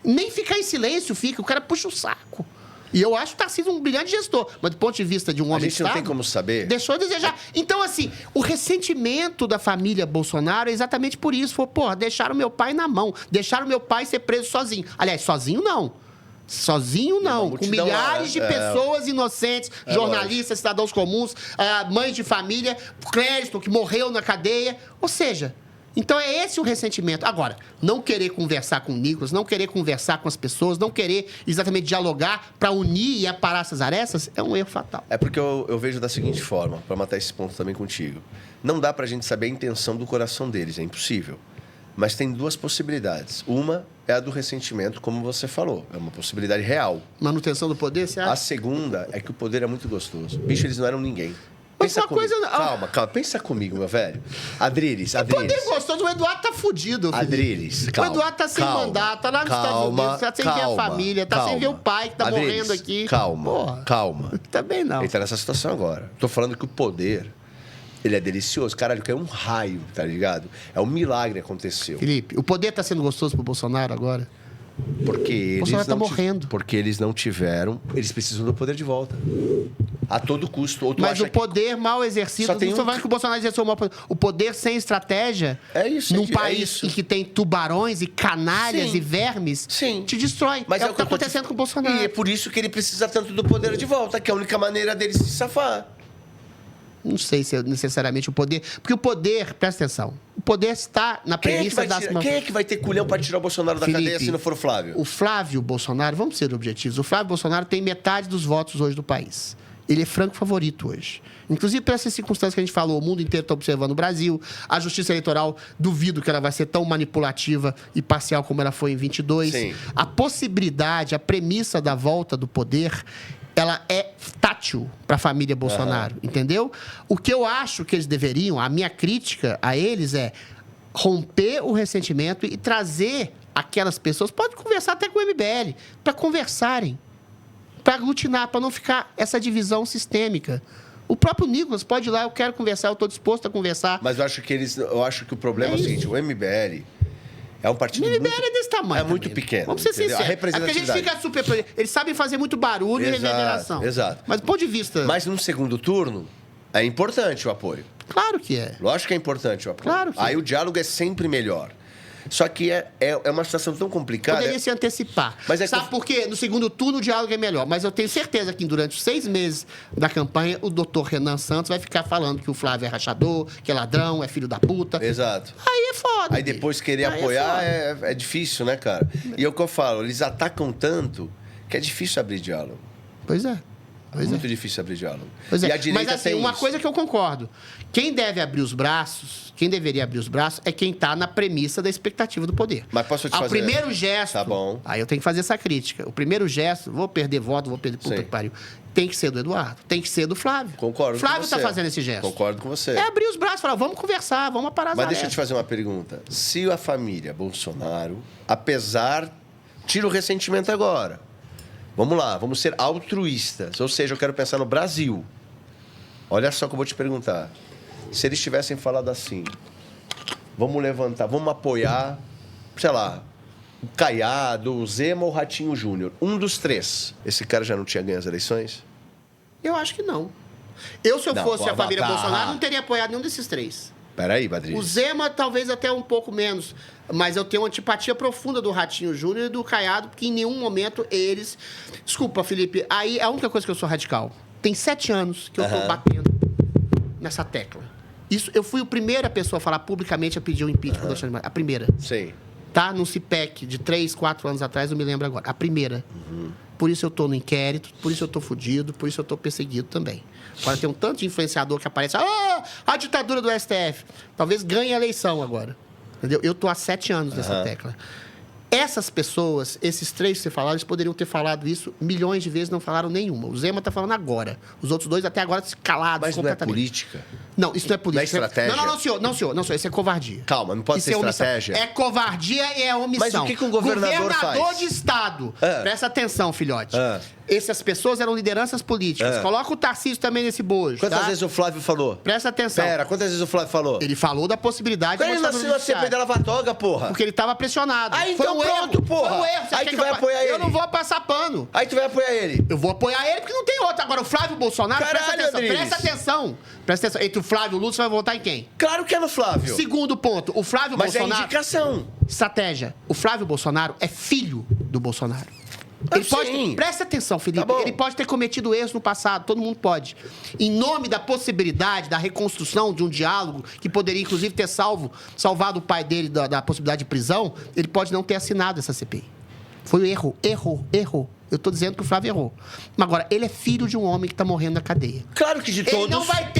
Nem ficar em silêncio fica. O cara puxa o saco. E eu acho o Tarcísio um brilhante gestor. Mas do ponto de vista de um homem de Estado... A gente não tem como saber. Deixou a desejar. Então, assim, o ressentimento da família Bolsonaro é exatamente por isso. Foi, porra, deixaram meu pai na mão. Deixaram meu pai ser preso sozinho. Aliás, sozinho não. Sozinho não. Com milhares de pessoas inocentes, jornalistas, cidadãos comuns, mães de família, Cléston, que morreu na cadeia. Ou seja... Então, é esse o ressentimento. Agora, não querer conversar com o Nicolas, não querer conversar com as pessoas, não querer exatamente dialogar para unir e aparar essas arestas, é um erro fatal. É porque eu vejo da seguinte forma, para matar esse ponto também contigo. Não dá para a gente saber a intenção do coração deles, é impossível. Mas tem duas possibilidades. Uma é a do ressentimento, como você falou. É uma possibilidade real. Manutenção do poder, você acha? A segunda é que o poder é muito gostoso. Bicho, eles não eram ninguém. Mas uma coisa... Calma. Pensa comigo, meu velho. Adriles. Poder gostoso, o Eduardo tá fudido, Felipe. Adriles, calma. O Eduardo tá sem mandato, tá lá nos Estados Unidos, tá sem ver a família, tá sem ver o pai que tá morrendo aqui. Calma. Também não. Ele tá nessa situação agora. Tô falando que o poder, ele é delicioso. Caralho, que é um raio, tá ligado? É um milagre aconteceu. Felipe, o poder tá sendo gostoso pro Bolsonaro agora? Porque eles Bolsonaro tá morrendo. Porque eles não tiveram... Eles precisam do poder de volta. A todo custo. Ou tu mas acha o poder mal exercido... Não estou falando que o Bolsonaro exerceu o mal poder. O poder sem estratégia... É isso. Num país em que tem tubarões e canalhas e vermes... Te destrói. Mas é o que está acontecendo com o Bolsonaro. E é por isso que ele precisa tanto do poder de volta, que é a única maneira dele se safar. Não sei se é necessariamente o poder... Porque o poder... Presta atenção. O poder está na premissa das... Quem é que vai ter culhão para tirar o Bolsonaro da cadeia se não for o Flávio? O Flávio Bolsonaro... Vamos ser objetivos. O Flávio Bolsonaro tem metade dos votos hoje do país. Ele é franco favorito hoje. Inclusive, por essas circunstâncias que a gente falou, o mundo inteiro está observando o Brasil. A Justiça Eleitoral, duvido que ela vai ser tão manipulativa e parcial como ela foi em 22. Sim. A possibilidade, a premissa da volta do poder... ela é tátil para a família Bolsonaro, entendeu? O que eu acho que eles deveriam, a minha crítica a eles é romper o ressentimento e trazer aquelas pessoas, pode conversar até com o MBL, para conversarem, para aglutinar, para não ficar essa divisão sistêmica. O próprio Nicolas pode ir lá, eu quero conversar, eu estou disposto a conversar. Mas eu acho que o problema é o seguinte, o MBL... É um partido MBL é desse tamanho. É muito pequeno. Vamos ser sinceros. A representatividade. É porque a gente fica super... Eles sabem fazer muito barulho e reverberação. Exato. Mas do ponto de vista... Mas num segundo turno, é importante o apoio. Claro que é. Lógico que é importante o apoio. Claro que Aí o diálogo é sempre melhor. Só que é uma situação tão complicada... Poderia se antecipar. Mas sabe por quê? No segundo turno o diálogo é melhor. Mas eu tenho certeza que durante os 6 meses da campanha, o doutor Renan Santos vai ficar falando que o Flávio é rachador, que é ladrão, é filho da puta. Exato. Aí é foda. Aí depois querer apoiar é difícil, né, cara? E é o que eu falo, eles atacam tanto que é difícil abrir diálogo. Pois é. Muito difícil abrir diálogo. Pois é. E a direita mas assim, tem uma isso. coisa que eu concordo. Quem deve abrir os braços, quem deveria abrir os braços, é quem está na premissa da expectativa do poder. Mas posso te fazer... O primeiro gesto... Tá bom. Aí eu tenho que fazer essa crítica. O primeiro gesto, vou perder voto, vou perder... Puta que pariu. tem que ser do Eduardo, tem que ser do Flávio. Concordo Flávio com você. está fazendo esse gesto. Concordo com você. É abrir os braços e falar, vamos conversar, vamos aparar as Mas deixa eu arestas. te fazer uma pergunta. Se a família Bolsonaro, apesar... Tira o ressentimento agora. Vamos lá, vamos ser altruístas. Ou seja, eu quero pensar no Brasil. Olha só que eu vou te perguntar. Se eles tivessem falado assim, vamos levantar, vamos apoiar, sei lá, o Caiado, o Zema ou o Ratinho Júnior. Um dos três. Esse cara já não tinha ganho as eleições? Eu acho que não. Eu, se eu Não, fosse a família tá. Bolsonaro, não teria apoiado nenhum desses três. Peraí, Badri. O Zema, talvez até um pouco menos. Mas eu tenho uma antipatia profunda do Ratinho Júnior e do Caiado, porque em nenhum momento eles... Desculpa, Felipe, aí é a única coisa que eu sou radical. Tem 7 anos que eu tô batendo nessa tecla. Isso, eu fui a primeira pessoa a falar publicamente a pedir o impeachment do Alexandre de Moraes. A primeira. Sim. Tá? Num CIPEC de 3, 4 anos atrás, não me lembro agora. A primeira. Por isso eu tô no inquérito, por isso eu tô fudido, por isso eu tô perseguido também. Agora tem um tanto de influenciador que aparece, a ditadura do STF. Talvez ganhe a eleição agora. Entendeu? Eu tô há 7 anos nessa tecla. Essas pessoas, esses 3 que você falaram, eles poderiam ter falado isso milhões de vezes, não falaram nenhuma. O Zema tá falando agora. Os outros 2 até agora calados Mas não é completamente. política? Não, isso não é política. Não é estratégia? Não, senhor. Não, senhor. Isso é covardia. Calma, não pode Isso ser é omissão. estratégia? É covardia e é omissão. Mas o que um governador faz? De Estado. Ah. Presta atenção, filhote. Ah. Essas pessoas eram lideranças políticas. Ah. Coloca o Tarcísio também nesse bojo, Quantas tá? vezes o Flávio falou? Presta atenção. Pera, quantas vezes o Flávio falou? Ele falou da possibilidade Ele mostrar nasceu no na CPI judiciário. da Lava Toga, porra. Porque ele estava pressionado. Aí, Foi então um pronto, erro. porra. Foi um erro. Você Aí quer tu que vai apoiar Eu ele. não vou passar pano. Aí tu vai apoiar ele. Eu vou apoiar ele porque não tem outro. Agora, o Flávio Bolsonaro, Caralho, presta atenção. Adriles. Presta atenção. Presta atenção. Entre o Flávio e o Lula, você vai votar em quem? Claro que é no Flávio. Segundo ponto, o Flávio Mas Bolsonaro... é indicação. Estratégia. O Flávio Bolsonaro é filho do Bolsonaro. Ah, Ele pode sim. presta atenção, Felipe. Tá bom. Ele pode ter cometido erros no passado, todo mundo pode. Em nome da possibilidade, da reconstrução de um diálogo, que poderia, inclusive, ter salvado o pai dele da possibilidade de prisão, ele pode não ter assinado essa CPI. Foi um erro. Errou. Eu tô dizendo que o Flávio errou. Mas agora, ele é filho de um homem que tá morrendo na cadeia. Claro que de todos. Ele não vai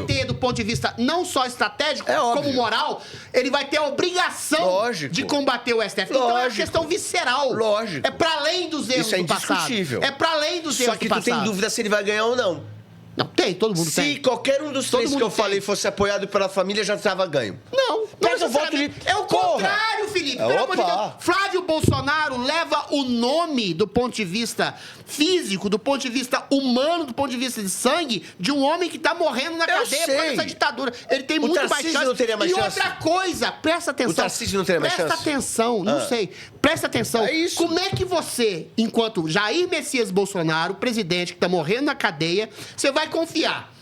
ter, do ponto de vista não só estratégico, É óbvio. como moral, ele vai ter a obrigação Lógico. de combater o STF. Então é uma Lógico. questão visceral. Lógico. É pra além dos erros Isso é do passado. indiscutível. É pra além dos Só erros que do tu tem passado. dúvida se ele vai ganhar ou não. Não, tem, todo mundo Se tem. qualquer um dos Todo três que mundo eu falei tem. fosse apoiado pela família, já estava ganho. Não Mas eu voto necessariamente. de- É o Porra! contrário, Felipe. Pelo amor de Opa! Deus. Flávio Bolsonaro leva o nome do ponto de vista físico, do ponto de vista humano, do ponto de vista de sangue, de um homem que tá morrendo na Eu cadeia por causa sei. dessa ditadura. Ele tem O muito mais Tarcísio chance. não teria mais e chance? outra coisa, presta atenção. O Tarcísio não teria mais Presta chance? atenção, não sei. Presta atenção. É isso. Como é que você, enquanto Jair Messias Bolsonaro, presidente que tá morrendo na cadeia, você vai confiar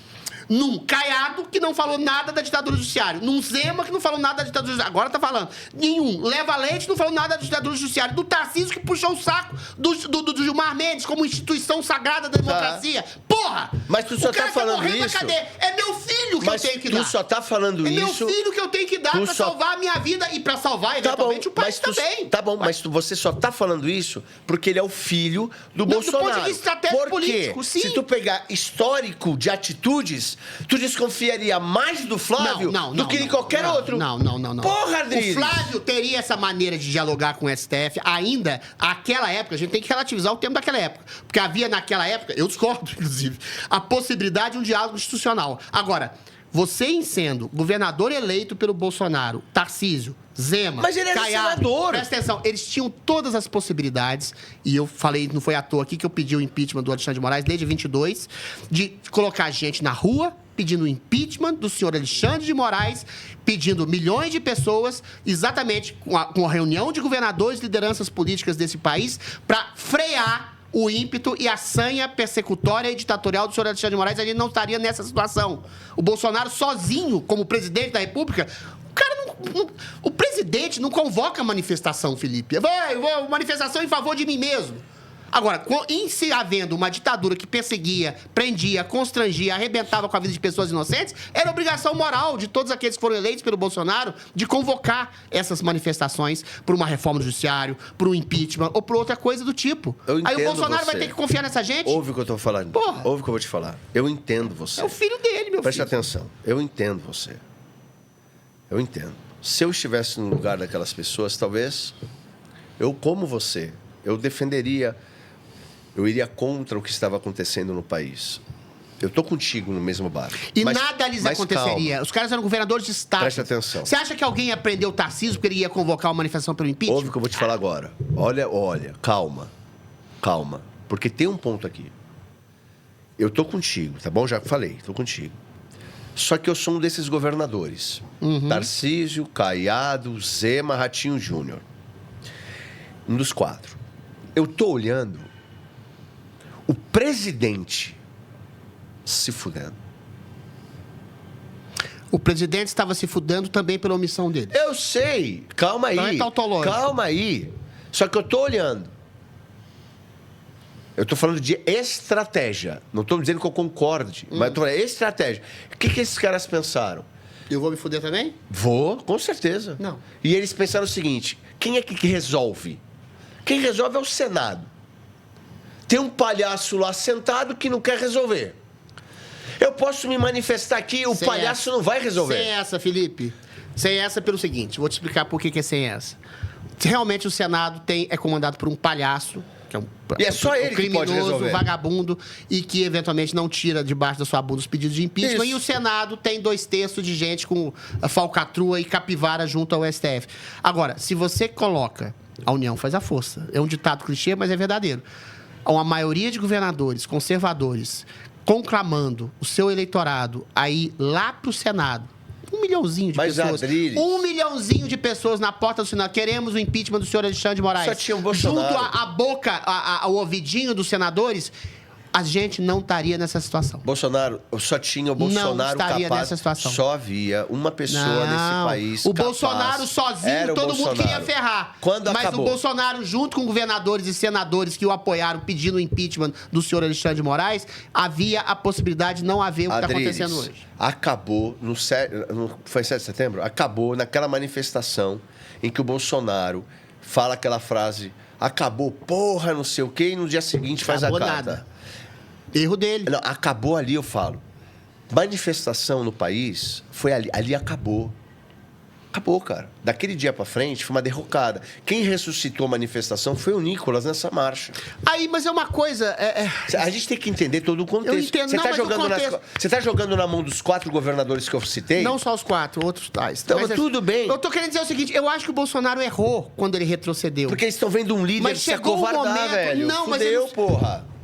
num Caiado, que não falou nada da ditadura judiciária. Num Zema, que não falou nada da ditadura judiciária. Agora tá falando. Nenhum. Leva Leite, não falou nada da ditadura judiciária. Do Tarcísio, que puxou o saco do Gilmar Mendes como instituição sagrada da democracia. Porra! Mas tu só o cara tá falando morrendo na isso? cadeia. É meu filho que Mas eu tenho que tu dar. só tá falando É meu isso... filho que eu tenho que dar Tu pra só- salvar a minha vida e pra salvar, Tá bom, eventualmente, o país também. Tá bom, mas você só tá falando isso porque ele é o filho do Não, do Bolsonaro. ponto de vista estratégico Por quê? político, sim. Se tu pegar histórico de atitudes, tu desconfiaria mais do Flávio do que de qualquer outro. Não. Porra, Adriles. O Flávio teria essa maneira de dialogar com o STF ainda àquela época. A gente tem que relativizar o tempo daquela época. Porque havia naquela época, eu discordo, inclusive, a possibilidade de um diálogo institucional. Agora, você em sendo governador eleito pelo Bolsonaro, Tarcísio, Zema, Mas ele era Caiado, senador. presta atenção, eles tinham todas as possibilidades, e eu falei, não foi à toa aqui que eu pedi o impeachment do Alexandre de Moraes desde 22, de colocar gente na rua, pedindo o impeachment do senhor Alexandre de Moraes, pedindo milhões de pessoas, exatamente com a reunião de governadores e lideranças políticas desse país, para frear o ímpeto e a sanha persecutória e ditatorial do senhor Alexandre de Moraes. A gente não estaria nessa situação. O Bolsonaro sozinho, como presidente da República, o cara o presidente não convoca manifestação, Felipe. Manifestação em favor de mim mesmo. Agora, em se havendo uma ditadura que perseguia, prendia, constrangia, arrebentava com a vida de pessoas inocentes, era obrigação moral de todos aqueles que foram eleitos pelo Bolsonaro de convocar essas manifestações por uma reforma do judiciário, por um impeachment ou por outra coisa do tipo. Eu Aí o entendo Bolsonaro vai você. ter que confiar nessa gente? Ouve o que eu tô falando. Porra. Ouve o que eu vou te falar. Eu entendo você. É o filho dele, meu Preste filho. atenção. Eu entendo você. Eu entendo. Se eu estivesse no lugar daquelas pessoas, talvez eu, como você, eu defenderia eu iria contra o que estava acontecendo no país. Eu tô contigo no mesmo barco. E nada lhes aconteceria. Calma. Os caras eram governadores de estado. Preste atenção. Você acha que alguém ia prender o Tarcísio porque ele ia convocar uma manifestação pelo impeachment? Ouve o que eu vou te falar agora. Olha, calma. Porque tem um ponto aqui. Eu tô contigo, tá bom? Já falei, tô contigo. Só que eu sou um desses governadores. Tarcísio, Caiado, Zema, Ratinho Júnior. Um dos 4. Eu tô olhando o presidente se fudendo. O presidente estava se fudendo também pela omissão dele. Eu sei. Calma aí. Não é tautológico. Calma aí. Só que eu tô olhando. Eu tô falando de estratégia. Não tô dizendo que eu concorde, mas eu tô falando estratégia. O que esses caras pensaram? Eu vou me fuder também? Vou, com certeza. Não. E eles pensaram o seguinte: quem é que resolve? Quem resolve é o Senado. Tem um palhaço lá sentado que não quer resolver. Eu posso me manifestar aqui, o palhaço não vai resolver. Sem essa, Felipe. Sem essa pelo seguinte, vou te explicar por que é sem essa. Realmente o Senado é comandado por um palhaço, que é e é só ele que pode resolver. Vagabundo, e que eventualmente não tira debaixo da sua bunda os pedidos de impeachment. Isso. E o Senado tem 2/3 de gente com a falcatrua e capivara junto ao STF. Agora, se você coloca a união faz a força. É um ditado clichê, mas é verdadeiro. Uma maioria de governadores conservadores conclamando o seu eleitorado a ir lá para o Senado. 1 milhãozinho de pessoas. Adriles, 1 milhãozinho de pessoas na porta do Senado. Queremos o impeachment do senhor Alexandre de Moraes. Só tinha o Bolsonaro. Junto à boca, ao ouvidinho dos senadores, a gente não estaria nessa situação. Só tinha o Bolsonaro não estaria capaz. Nessa situação. Só havia uma pessoa nesse país O capaz. Bolsonaro sozinho, todo mundo queria ferrar. Quando Mas acabou? o Bolsonaro, junto com governadores e senadores que o apoiaram pedindo o impeachment do senhor Alexandre de Moraes, havia a possibilidade de não haver o que está acontecendo hoje. Acabou, foi 7 de setembro? Acabou naquela manifestação em que o Bolsonaro fala aquela frase: acabou, porra, não sei o quê, e no dia seguinte faz a carta. Nada. Erro dele. Não, acabou ali, eu falo. Manifestação no país foi ali. Ali acabou. Acabou, cara. Daquele dia pra frente, foi uma derrocada. Quem ressuscitou a manifestação foi o Nicolas nessa marcha. Aí, mas é uma coisa... A gente tem que entender todo o contexto. Eu entendo. Você Não, tá mas jogando o contexto... Você tá jogando na mão dos 4 governadores que eu citei? Não só os 4, outros tais. Então, mas tudo bem. Eu tô querendo dizer o seguinte, eu acho que o Bolsonaro errou quando ele retrocedeu. Porque eles estão vendo um líder Mas se chegou acovardar, um momento... velho. Não, mas Fudeu, eles... porra.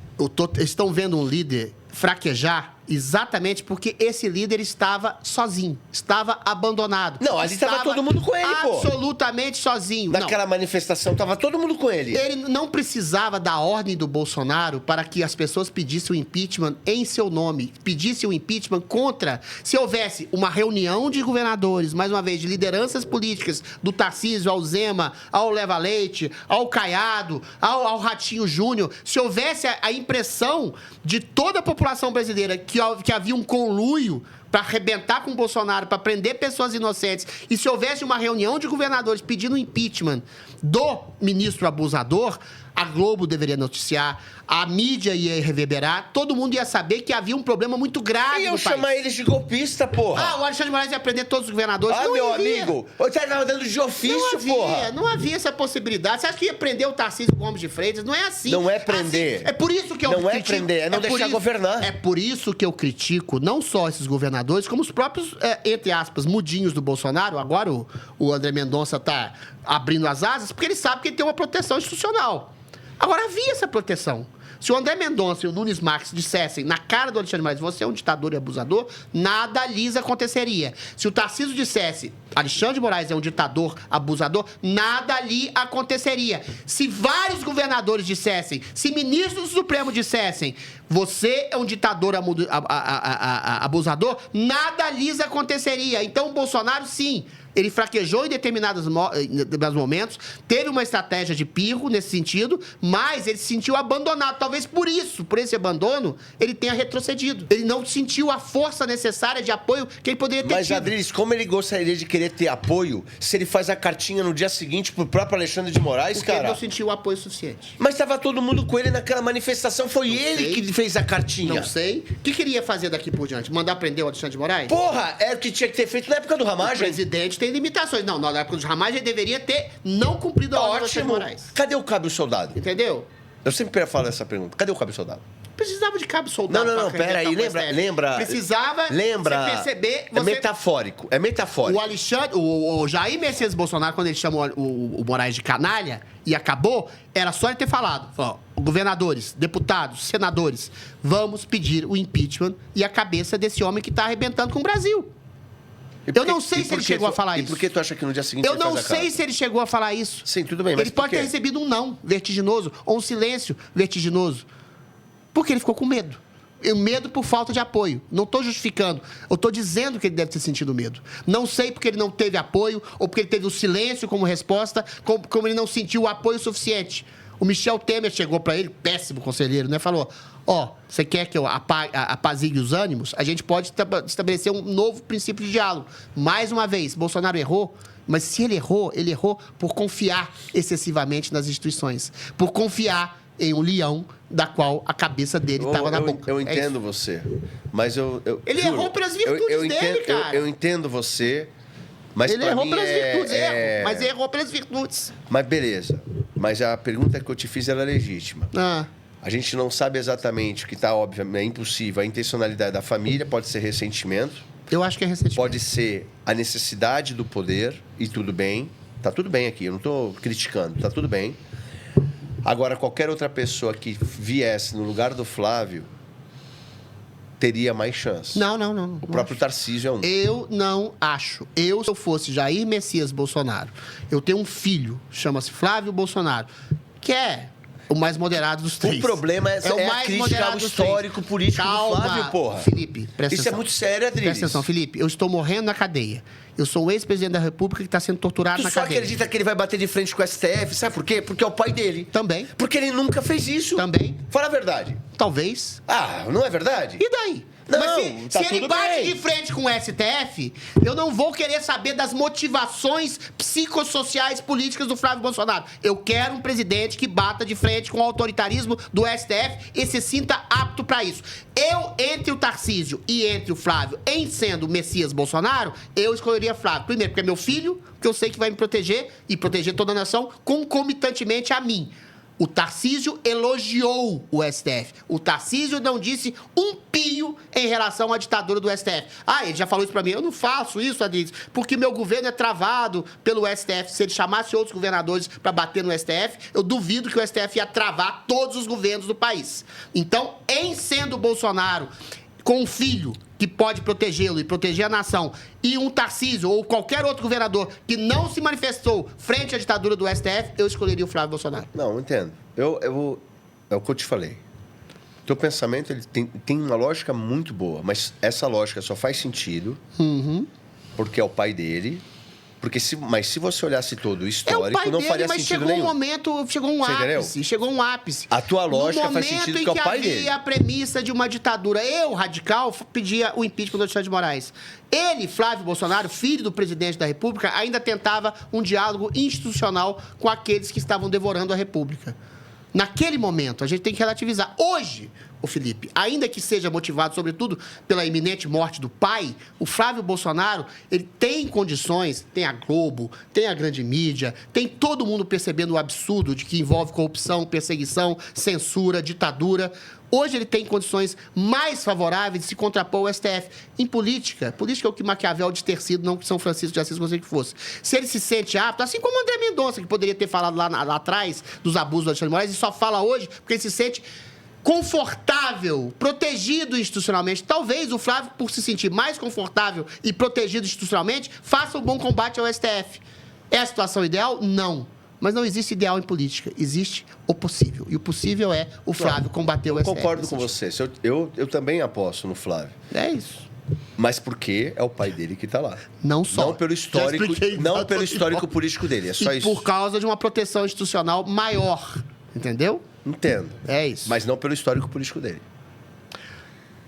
Estão vendo um líder fraquejar exatamente porque esse líder estava sozinho, estava abandonado. Não, ali estava todo mundo com ele, pô. Absolutamente sozinho. Naquela manifestação, estava todo mundo com ele. Ele não precisava da ordem do Bolsonaro para que as pessoas pedissem o impeachment em seu nome, pedissem o impeachment contra. Se houvesse uma reunião de governadores, mais uma vez, de lideranças políticas, do Tarcísio ao Zema, ao Leva Leite, ao Caiado, ao Ratinho Júnior, se houvesse a impressão de toda a população brasileira que havia um conluio para arrebentar com o Bolsonaro, para prender pessoas inocentes, e se houvesse uma reunião de governadores pedindo o impeachment do ministro abusador, a Globo deveria noticiar, a mídia ia reverberar, todo mundo ia saber que havia um problema muito grave no país. Chamar eles de golpista, porra. O Alexandre de Moraes ia prender todos os governadores. Ah, não meu havia. amigo, você estava dando de ofício, porra. Não havia essa possibilidade. Você acha que ia prender o Tarcísio Gomes de Freitas? Não é assim. Não é prender. Assim, é por isso que eu critico. Não critico, é prender, é não deixar governar. É por isso que eu critico não só esses governadores, como os próprios, entre aspas, mudinhos do Bolsonaro. Agora o André Mendonça está abrindo as asas, porque ele sabe que ele tem uma proteção institucional. Agora, havia essa proteção. Se o André Mendonça e o Nunes Marques dissessem na cara do Alexandre de Moraes, você é um ditador e abusador, nada lhes aconteceria. Se o Tarcísio dissesse, Alexandre de Moraes é um ditador, abusador, nada lhe aconteceria. Se vários governadores dissessem, se ministros do Supremo dissessem, você é um ditador abusador, nada lhes aconteceria. Então, o Bolsonaro, sim, ele fraquejou em determinados momentos, teve uma estratégia de pirro nesse sentido, mas ele se sentiu abandonado. Talvez por esse abandono, ele tenha retrocedido. Ele não sentiu a força necessária de apoio que ele poderia ter tido. Mas, Adriles, como ele gostaria de querer ter apoio se ele faz a cartinha no dia seguinte pro próprio Alexandre de Moraes, porque cara? Ele não sentiu o apoio suficiente. Mas estava todo mundo com ele naquela manifestação. Foi ele que fez a cartinha. Não sei. O que queria fazer daqui por diante? Mandar prender o Alexandre de Moraes? Porra, é o que tinha que ter feito na época do Ramagem. O presidente tem limitações. Não, na época dos Ramagem ele deveria ter não cumprido a ordem do Alexandre de Moraes. Cadê o cabo e o soldado? Entendeu? Eu sempre falo essa pergunta. Cadê o cabo soldado? Precisava de cabo soldado. Não, pera aí. Lembra. Precisava Lembra, você perceber... É metafórico. O Jair Messias Bolsonaro, quando ele chamou o Moraes de canalha e acabou, era só ele ter falado. Ó, governadores, deputados, senadores, vamos pedir o impeachment e a cabeça desse homem que está arrebentando com o Brasil. Eu não sei se ele chegou a falar isso. E por que tu acha que no dia seguinte Eu não sei se ele chegou a falar isso. Sim, tudo bem, mas ele pode ter recebido um não vertiginoso ou um silêncio vertiginoso. Porque ele ficou com medo. E medo por falta de apoio. Não estou justificando. Eu estou dizendo que ele deve ter sentido medo. Não sei porque ele não teve apoio ou porque ele teve o silêncio como resposta, como ele não sentiu o apoio suficiente. O Michel Temer chegou para ele, péssimo conselheiro, né? Falou, você quer que eu apazigue os ânimos? A gente pode estabelecer um novo princípio de diálogo. Mais uma vez, Bolsonaro errou, mas se ele errou por confiar excessivamente nas instituições. Por confiar em um leão da qual a cabeça dele estava na boca. Eu entendo você, mas ele juro, errou pelas virtudes dele, cara. Eu entendo você, mas ele errou pelas virtudes, mas errou pelas virtudes. Mas beleza. Mas a pergunta que eu te fiz era legítima. A gente não sabe exatamente o que está, obviamente, é impossível. A intencionalidade da família pode ser ressentimento. Eu acho que é ressentimento. Pode ser a necessidade do poder, e tudo bem. Tá tudo bem aqui, eu não estou criticando, tá tudo bem. Agora, qualquer outra pessoa que viesse no lugar do Flávio teria mais chance. Não. O próprio Tarcísio é um. Eu não acho. Se eu fosse Jair Messias Bolsonaro, eu tenho um filho, chama-se Flávio Bolsonaro, que é o mais moderado dos três. O problema é a crítica ao histórico político do Flávio, porra. Felipe, presta atenção. Isso é muito sério, Adriles. Presta atenção, Felipe. Eu estou morrendo na cadeia. Eu sou o ex-presidente da República que está sendo torturado na cadeia. Tu só acredita que ele vai bater de frente com o STF? Sabe por quê? Porque é o pai dele. Também. Porque ele nunca fez isso. Também. Fala a verdade. Talvez. Não é verdade? E daí? Não, mas se ele bate de frente com o STF, eu não vou querer saber das motivações psicossociais políticas do Flávio Bolsonaro. Eu quero um presidente que bata de frente com o autoritarismo do STF e se sinta apto para isso. Entre o Tarcísio e entre o Flávio, em sendo o Messias Bolsonaro, eu escolheria Flávio. Primeiro, porque é meu filho, que eu sei que vai me proteger e proteger toda a nação concomitantemente a mim. O Tarcísio elogiou o STF. O Tarcísio não disse um pio em relação à ditadura do STF. Ele já falou isso pra mim. Eu não faço isso, Adriles, porque meu governo é travado pelo STF. Se ele chamasse outros governadores para bater no STF, eu duvido que o STF ia travar todos os governos do país. Então, em sendo o Bolsonaro com um filho que pode protegê-lo e proteger a nação, e um Tarcísio ou qualquer outro governador que não se manifestou frente à ditadura do STF, eu escolheria o Flávio Bolsonaro. Não, entendo. É o que eu te falei. Teu pensamento ele tem uma lógica muito boa, mas essa lógica só faz sentido porque é o pai dele. Mas se você olhasse todo o histórico, não faria sentido nenhum. Chegou um ápice. A tua lógica faz sentido que é o pai dele. Havia a premissa de uma ditadura. Eu, radical, pedia o impeachment do Alexandre de Moraes. Ele, Flávio Bolsonaro, filho do presidente da República, ainda tentava um diálogo institucional com aqueles que estavam devorando a República. Naquele momento, a gente tem que relativizar. Hoje, o Felipe, ainda que seja motivado, sobretudo, pela iminente morte do pai, o Flávio Bolsonaro, ele tem condições, tem a Globo, tem a grande mídia, tem todo mundo percebendo o absurdo de que envolve corrupção, perseguição, censura, ditadura. Hoje ele tem condições mais favoráveis de se contrapor ao STF. Em política é o que Maquiavel de ter sido, não que São Francisco de Assis gostaria que fosse. Se ele se sente apto, assim como André Mendonça, que poderia ter falado lá atrás dos abusos do Alexandre de Moraes, e só fala hoje porque ele se sente confortável, protegido institucionalmente. Talvez o Flávio, por se sentir mais confortável e protegido institucionalmente, faça um bom combate ao STF. É a situação ideal? Não. Mas não existe ideal em política, existe o possível. E o possível é o Flávio combater o STF. Eu concordo com você. Eu também aposto no Flávio. É isso. Mas porque é o pai dele que está lá. Não só. Não pelo histórico político dele. É só e isso. Por causa de uma proteção institucional maior. Entendeu? Entendo. É isso. Mas não pelo histórico político dele.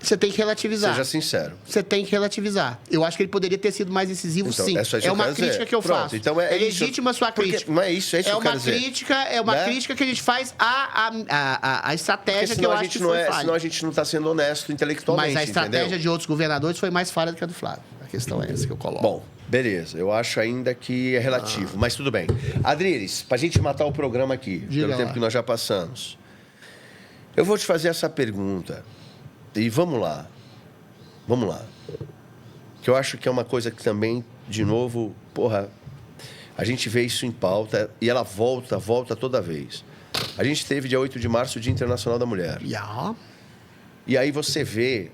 Você tem que relativizar. Seja sincero. Você tem que relativizar. Eu acho que ele poderia ter sido mais incisivo, então, sim. É uma crítica que eu faço. Então é legítima a sua crítica. Não é isso, que eu quero dizer. É uma crítica que a gente faz à estratégia que eu acho que foi falha. Senão a gente não está sendo honesto intelectualmente, Mas a estratégia entendeu? de outros governadores foi mais falha do que a do Flávio. A questão é essa que eu coloco. Bom, beleza. Eu acho ainda que é relativo, mas tudo bem. Adriles, pra gente matar o programa aqui, pelo tempo que nós já passamos, Eu vou te fazer essa pergunta. E vamos lá. Vamos lá. Que eu acho que é uma coisa que também, de novo, porra, a gente vê isso em pauta e ela volta toda vez. A gente teve, dia 8 de março, o Dia Internacional da Mulher. Yeah. E aí você vê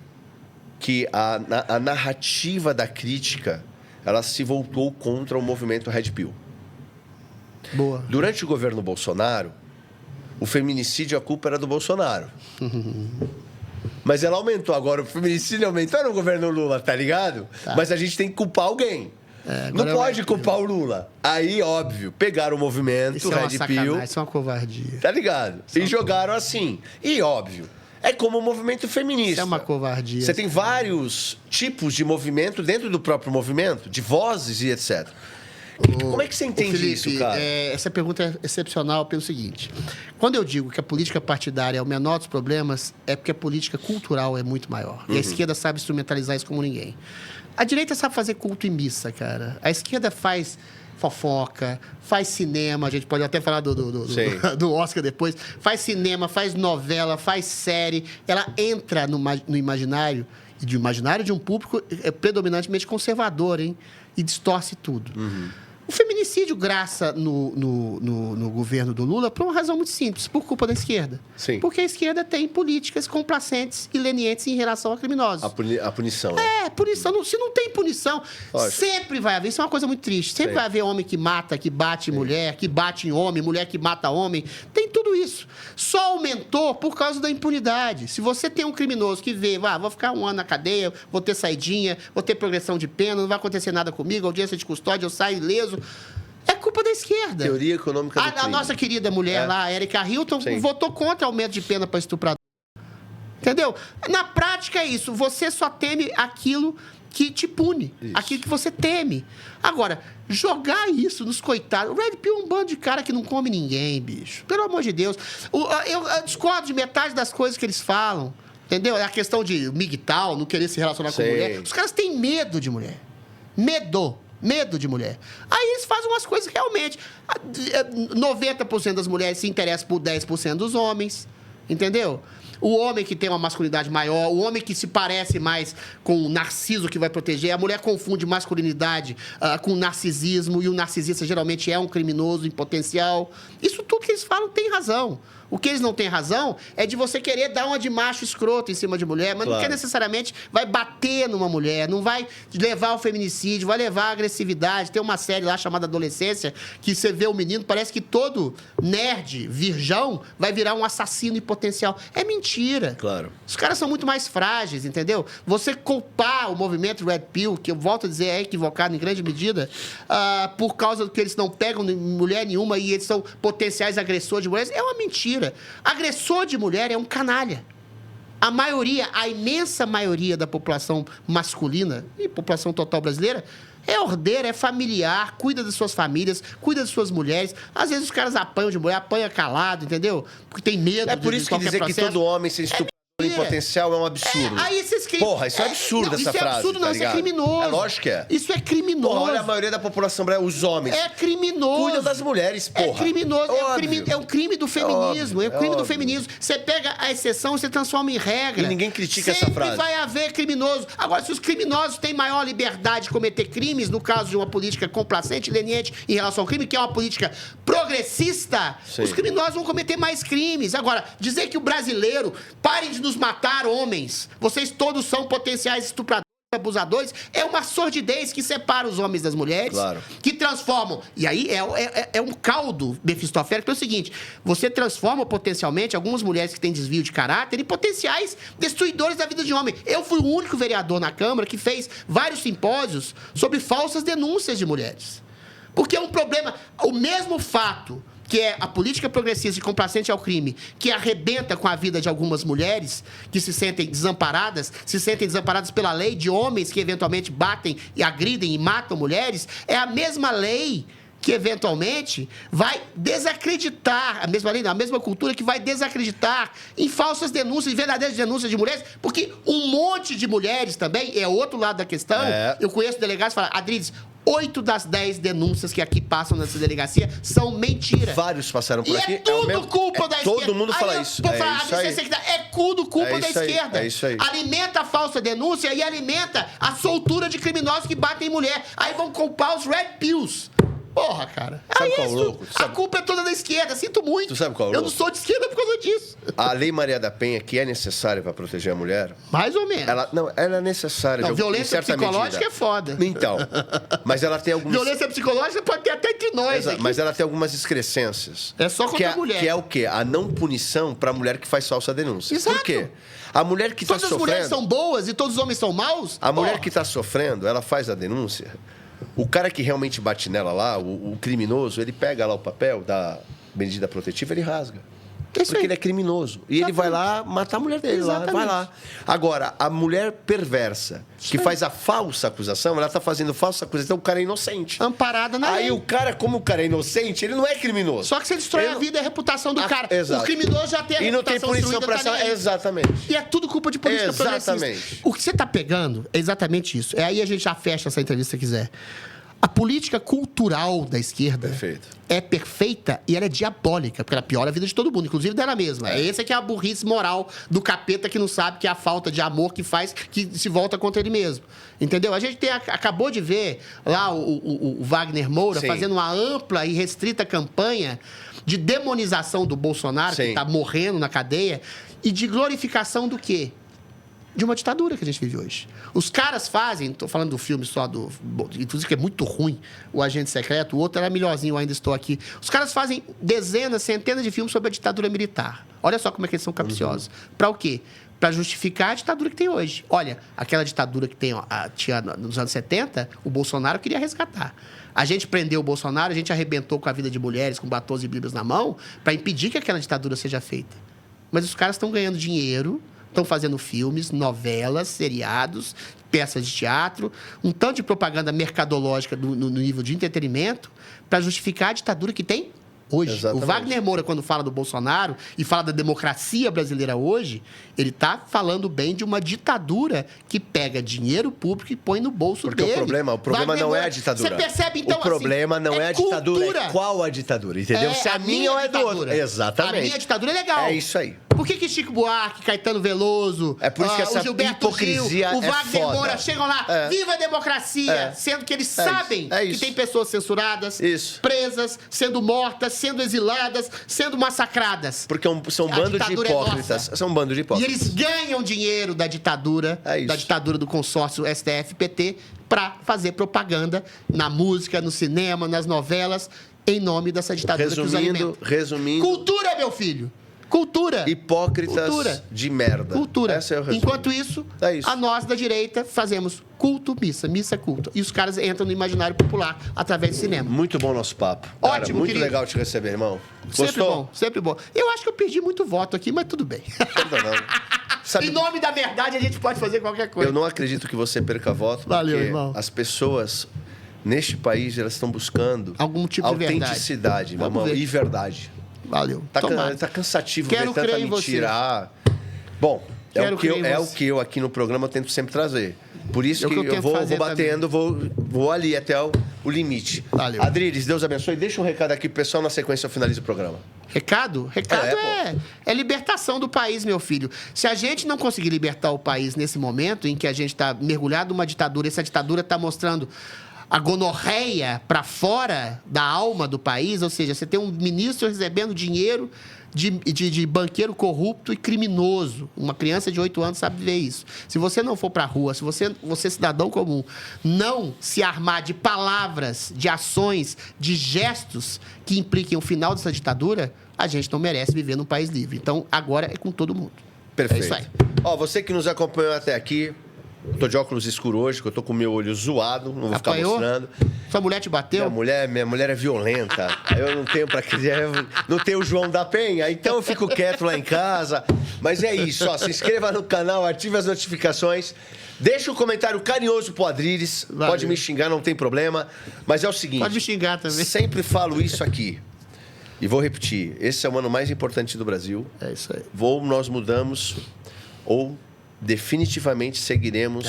que a narrativa da crítica, ela se voltou contra o movimento Red Pill. Boa. Durante o governo Bolsonaro, o feminicídio, a culpa era do Bolsonaro. Mas ela aumentou. Agora, o feminicídio aumentou no governo Lula, tá ligado? Tá. Mas a gente tem que culpar alguém. Não pode culpar o Lula. Aí, óbvio, pegaram o movimento, Isso é uma Red sacanagem, Pill, isso é uma covardia. tá ligado? E jogaram assim. E, óbvio, é como o movimento feminista. Isso é uma covardia. Você tem vários tipos de movimento dentro do próprio movimento, de vozes e etc. Como é que você entende Felipe, isso, cara? Essa pergunta é excepcional pelo seguinte. Quando eu digo que a política partidária é o menor dos problemas, é porque a política cultural é muito maior. E a esquerda sabe instrumentalizar isso como ninguém. A direita sabe fazer culto em missa, cara. A esquerda faz fofoca, faz cinema, a gente pode até falar do Oscar depois, faz cinema, faz novela, faz série, ela entra no imaginário, e de imaginário de um público predominantemente conservador, hein? E distorce tudo. O feminicídio graça no governo do Lula por uma razão muito simples, por culpa da esquerda. Sim. Porque a esquerda tem políticas complacentes e lenientes em relação a criminosos. A punição, né? Punição. Se não tem punição, Lógico. sempre vai haver. Isso é uma coisa muito triste. Sempre vai haver homem que mata, que bate mulher, que bate em homem, mulher que mata homem. Tem tudo isso. Só aumentou por causa da impunidade. Se você tem um criminoso que vê, vou ficar 1 ano na cadeia, vou ter saidinha, vou ter progressão de pena, não vai acontecer nada comigo, audiência de custódia, eu saio ileso. É culpa da esquerda. Teoria econômica do A crime. nossa querida mulher lá, a Erika Hilton, Sim. votou contra aumento de pena para estuprador. Entendeu? Na prática é isso. Você só teme aquilo que te pune. Isso. Aquilo que você teme. Agora, jogar isso nos coitados... O Red Pill é um bando de cara que não come ninguém, bicho. Pelo amor de Deus. Eu discordo de metade das coisas que eles falam. Entendeu? É a questão de migtal, não querer se relacionar com Sim. mulher. Os caras têm medo de mulher. Medo de mulher. Aí eles fazem umas coisas que realmente... 90% das mulheres se interessam por 10% dos homens. Entendeu? O homem que tem uma masculinidade maior, o homem que se parece mais com o narciso que vai proteger. A mulher confunde masculinidade com narcisismo, e o narcisista geralmente é um criminoso em potencial. Isso tudo que eles falam tem razão. O que eles não têm razão é de você querer dar uma de macho escroto em cima de mulher, mas não quer necessariamente vai bater numa mulher, não vai levar ao feminicídio, vai levar à agressividade. Tem uma série lá chamada Adolescência, que você vê o menino, parece que todo nerd, virgão, vai virar um assassino em potencial. É mentira. Claro. Os caras são muito mais frágeis, entendeu? Você culpar o movimento Red Pill, que eu volto a dizer é equivocado em grande medida, por causa do que eles não pegam mulher nenhuma e eles são potenciais agressores de mulheres, é uma mentira. Agressor de mulher é um canalha. A imensa maioria da população masculina e população total brasileira é ordeira, é familiar, cuida das suas famílias, cuida das suas mulheres. Às vezes os caras apanham de mulher, apanha calado, entendeu? Porque tem medo É por isso que dizer processo. que todo homem se estupra em potencial é um absurdo. Aí esses crimes... Porra, isso é absurdo, essa frase. Isso é absurdo, não, tá isso é ligado? criminoso. É lógico que é. Isso é criminoso. Porra, olha a maioria da população brasileira, os homens. É criminoso. Cuidam das mulheres, porra. É criminoso. Óbvio. É um crime do feminismo. É um crime do óbvio. feminismo. Você pega a exceção e você transforma em regra. E ninguém critica essa Sempre frase. vai haver criminoso. Agora, se os criminosos têm maior liberdade de cometer crimes, no caso de uma política complacente, leniente em relação ao crime, que é uma política progressista, Sim. os criminosos vão cometer mais crimes. Agora, dizer que o brasileiro, parem de nos matar, homens, vocês todos são potenciais estupradores, abusadores, é uma sordidez que separa os homens das mulheres, Claro. que transformam... E aí é um caldo mefistofélico, que é o seguinte, você transforma potencialmente algumas mulheres que têm desvio de caráter em potenciais destruidores da vida de homem. Eu fui o único vereador na Câmara que fez vários simpósios sobre falsas denúncias de mulheres. Porque é um problema... O mesmo fato... que é a política progressista e complacente ao crime, que arrebenta com a vida de algumas mulheres que se sentem desamparadas pela lei, de homens que eventualmente batem e agridem e matam mulheres, é a mesma lei que eventualmente vai desacreditar, a mesma lei, a mesma cultura que vai desacreditar em falsas denúncias, em verdadeiras denúncias de mulheres, porque um monte de mulheres também, é outro lado da questão, eu conheço delegados que falam, Adriles, 8 das 10 denúncias que aqui passam nessa delegacia são mentira. Vários passaram por E aqui. é tudo culpa da esquerda. Todo mundo fala isso. É tudo culpa da esquerda. É isso aí. Alimenta a falsa denúncia e alimenta a soltura de criminosos que batem em mulher. Aí vão culpar os Red Pills. Porra, cara. Sabe qual é o louco? A culpa é toda da esquerda. Sinto muito. Tu sabe qual é o Eu louco? não sou de esquerda por causa disso. A Lei Maria da Penha, que é necessária para proteger a mulher... Mais ou menos. Ela é necessária. Não, violência psicológica é foda. Então, mas ela tem algumas... Violência psicológica pode ter até entre nós. Exato, mas ela tem algumas excrescências. É só contra a mulher. Que é o quê? A não punição para a mulher que faz falsa denúncia. Exato. Por quê? A mulher que está Todas sofrendo... as mulheres são boas e todos os homens são maus? A mulher que está sofrendo, ela faz a denúncia. O cara que realmente bate nela lá, o criminoso, ele pega lá o papel da medida protetiva, ele rasga. Porque ele é criminoso. E ele vai lá matar a mulher dele. Lá, vai lá. Agora, a mulher perversa, que faz a falsa acusação, ela está fazendo falsa acusação, o cara é inocente. Amparada na lei. Aí o cara, como o cara é inocente, ele não é criminoso. Só que você destrói a vida e a reputação do cara. Exato. O criminoso já tem a e não tem reputação punição destruída pra também. Exatamente. E é tudo culpa de política progressista. Exatamente. O que você está pegando é exatamente isso. Aí a gente já fecha essa entrevista se quiser. A política cultural da esquerda é perfeita e ela é diabólica, porque ela piora a vida de todo mundo, inclusive dela mesma. Essa que é a burrice moral do capeta que não sabe que é a falta de amor que faz que se volta contra ele mesmo. Entendeu? A gente acabou de ver lá o Wagner Moura fazendo uma ampla e restrita campanha de demonização do Bolsonaro, que está morrendo na cadeia, e de glorificação do quê? De uma ditadura que a gente vive hoje. Os caras fazem, estou falando do filme só inclusive que é muito ruim, O Agente Secreto, o outro era melhorzinho, Ainda Estou Aqui. Os caras fazem dezenas, centenas de filmes sobre a ditadura militar. Olha só como é que eles são capciosos. Para o quê? Para justificar a ditadura que tem hoje. Olha, aquela ditadura que tinha nos anos 70, o Bolsonaro queria resgatar. A gente prendeu o Bolsonaro, a gente arrebentou com a vida de mulheres, com batons e bíblias na mão, para impedir que aquela ditadura seja feita. Mas os caras estão ganhando dinheiro, estão fazendo filmes, novelas, seriados, peças de teatro, um tanto de propaganda mercadológica no nível de entretenimento para justificar a ditadura que tem hoje. Exatamente. O Wagner Moura, quando fala do Bolsonaro e fala da democracia brasileira hoje, ele está falando bem de uma ditadura que pega dinheiro público e põe no bolso dele. Porque o problema não é a ditadura. Você percebe, então, o problema não é a ditadura, é qual a ditadura, entendeu? Se a minha ou é do outro. Exatamente. A minha ditadura é legal. É isso aí. Por que Chico Buarque, Caetano Veloso, é por isso que essa o Gilberto hipocrisia Gil, o Wagner Moura chegam lá, viva a democracia, sendo que eles sabem que tem pessoas censuradas, presas, sendo mortas, sendo exiladas, sendo massacradas. Porque são um bando de hipócritas. São um bando de hipócritas. E eles ganham dinheiro da ditadura, do consórcio STF-PT, para fazer propaganda na música, no cinema, nas novelas, em nome dessa ditadura que os alimenta. Resumindo... Cultura, meu filho! Cultura. Hipócritas de merda. Cultura. Essa é o resumo. Enquanto isso, a nós da direita fazemos culto, missa, culto. E os caras entram no imaginário popular através do cinema. Muito bom nosso papo. Ótimo, cara, muito querido. legal te receber, irmão. Sempre bom, sempre bom. Eu acho que eu perdi muito voto aqui, mas tudo bem. Sabe, em nome da verdade, a gente pode fazer qualquer coisa. Eu não acredito que você perca voto, Valeu, porque irmão. as pessoas neste país elas estão buscando algum tipo de autenticidade, meu irmão, e verdade. Valeu. Tá cansativo ver tanta mentira. Bom, é o que eu aqui no programa tento sempre trazer. Por isso que eu vou batendo, vou ali até o limite. Valeu. Adriles, Deus abençoe. Deixa um recado aqui pro pessoal, na sequência eu finalizo o programa. Recado? Recado é libertação do país, meu filho. Se a gente não conseguir libertar o país nesse momento em que a gente está mergulhado numa ditadura, essa ditadura está mostrando a gonorreia para fora da alma do país, ou seja, você tem um ministro recebendo dinheiro de banqueiro corrupto e criminoso. Uma criança de 8 anos sabe ver isso. Se você não for para a rua, se você cidadão comum, não se armar de palavras, de ações, de gestos que impliquem o final dessa ditadura, a gente não merece viver num país livre. Então, agora é com todo mundo. Perfeito. É isso aí. Ó, você que nos acompanhou até aqui, tô de óculos escuro hoje, porque eu tô com o meu olho zoado, não vou ficar mostrando. Sua mulher te bateu? Minha mulher é violenta. Eu não tenho pra quiser, não tenho o João da Penha, então eu fico quieto lá em casa. Mas é isso, ó, se inscreva no canal, ative as notificações. Deixa um comentário carinhoso pro Adriles. Pode me xingar, não tem problema. Mas é o seguinte... Pode me xingar também. Sempre falo isso aqui. E vou repetir. Esse é o ano mais importante do Brasil. É isso aí. Ou nós mudamos, ou definitivamente seguiremos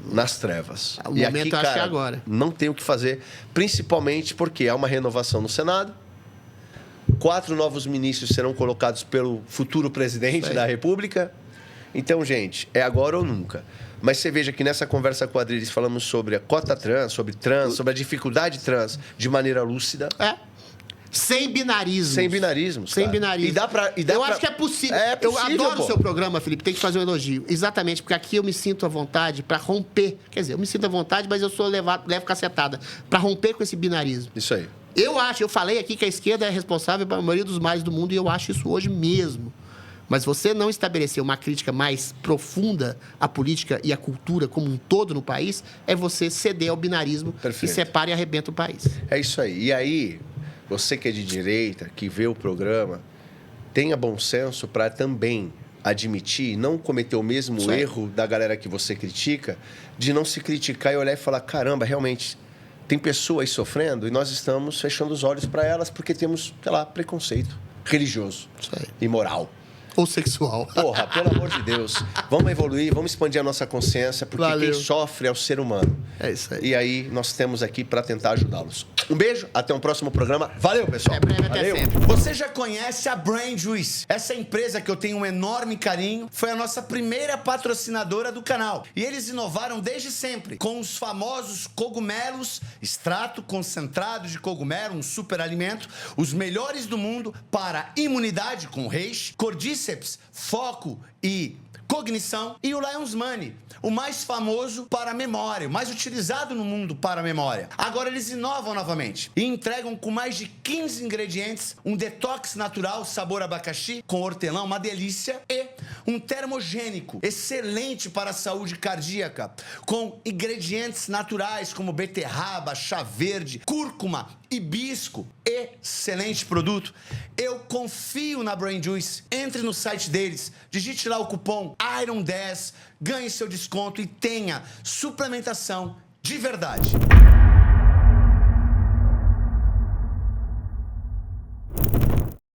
nas trevas. O E momento aqui, eu acho que é cara, agora. não tem o que fazer, principalmente porque há uma renovação no Senado. 4 novos ministros serão colocados pelo futuro presidente da República. Então, gente, é agora ou nunca. Mas você veja que nessa conversa com a Adriles falamos sobre a cota trans, sobre a dificuldade trans de maneira lúcida. Sem binarismos. Sem binarismos. Sem cara. binarismos. Eu acho que é possível. É possível, eu adoro pô. o seu programa, Felipe. Tem que fazer um elogio. Exatamente, porque aqui eu me sinto à vontade para romper. Quer dizer, eu me sinto à vontade, mas eu sou levo cacetada. Para romper com esse binarismo. Isso aí. Eu falei aqui que a esquerda é responsável pela maioria dos males do mundo e eu acho isso hoje mesmo. Mas você não estabelecer uma crítica mais profunda à política e à cultura como um todo no país, é você ceder ao binarismo Perfeito. que separa e arrebenta o país. É isso aí. E aí, você que é de direita, que vê o programa, tenha bom senso para também admitir e não cometer o mesmo erro da galera que você critica, de não se criticar e olhar e falar, caramba, realmente, tem pessoas sofrendo e nós estamos fechando os olhos para elas porque temos, sei lá, preconceito religioso e moral. Ou sexual. Porra, pelo amor de Deus. Vamos evoluir, vamos expandir a nossa consciência, porque quem sofre é o ser humano. É isso aí. E aí, nós temos aqui para tentar ajudá-los. Um beijo, até um próximo programa. Valeu, pessoal. É breve, até Valeu. sempre. Você já conhece a Brain Juice? Essa empresa que eu tenho um enorme carinho foi a nossa primeira patrocinadora do canal. E eles inovaram desde sempre com os famosos cogumelos, extrato concentrado de cogumelo, um super alimento, os melhores do mundo para imunidade com reishi, cordíceps, foco e cognição, e o Lion's Money, o mais famoso para a memória, o mais utilizado no mundo para a memória. Agora eles inovam novamente e entregam com mais de 15 ingredientes um detox natural sabor abacaxi com hortelã, uma delícia, e um termogênico excelente para a saúde cardíaca com ingredientes naturais como beterraba, chá verde, cúrcuma, hibisco. Excelente produto. Eu confio na Brain Juice. Entre no site deles, digite lá o cupom IRON10, ganhe seu desconto e tenha suplementação de verdade.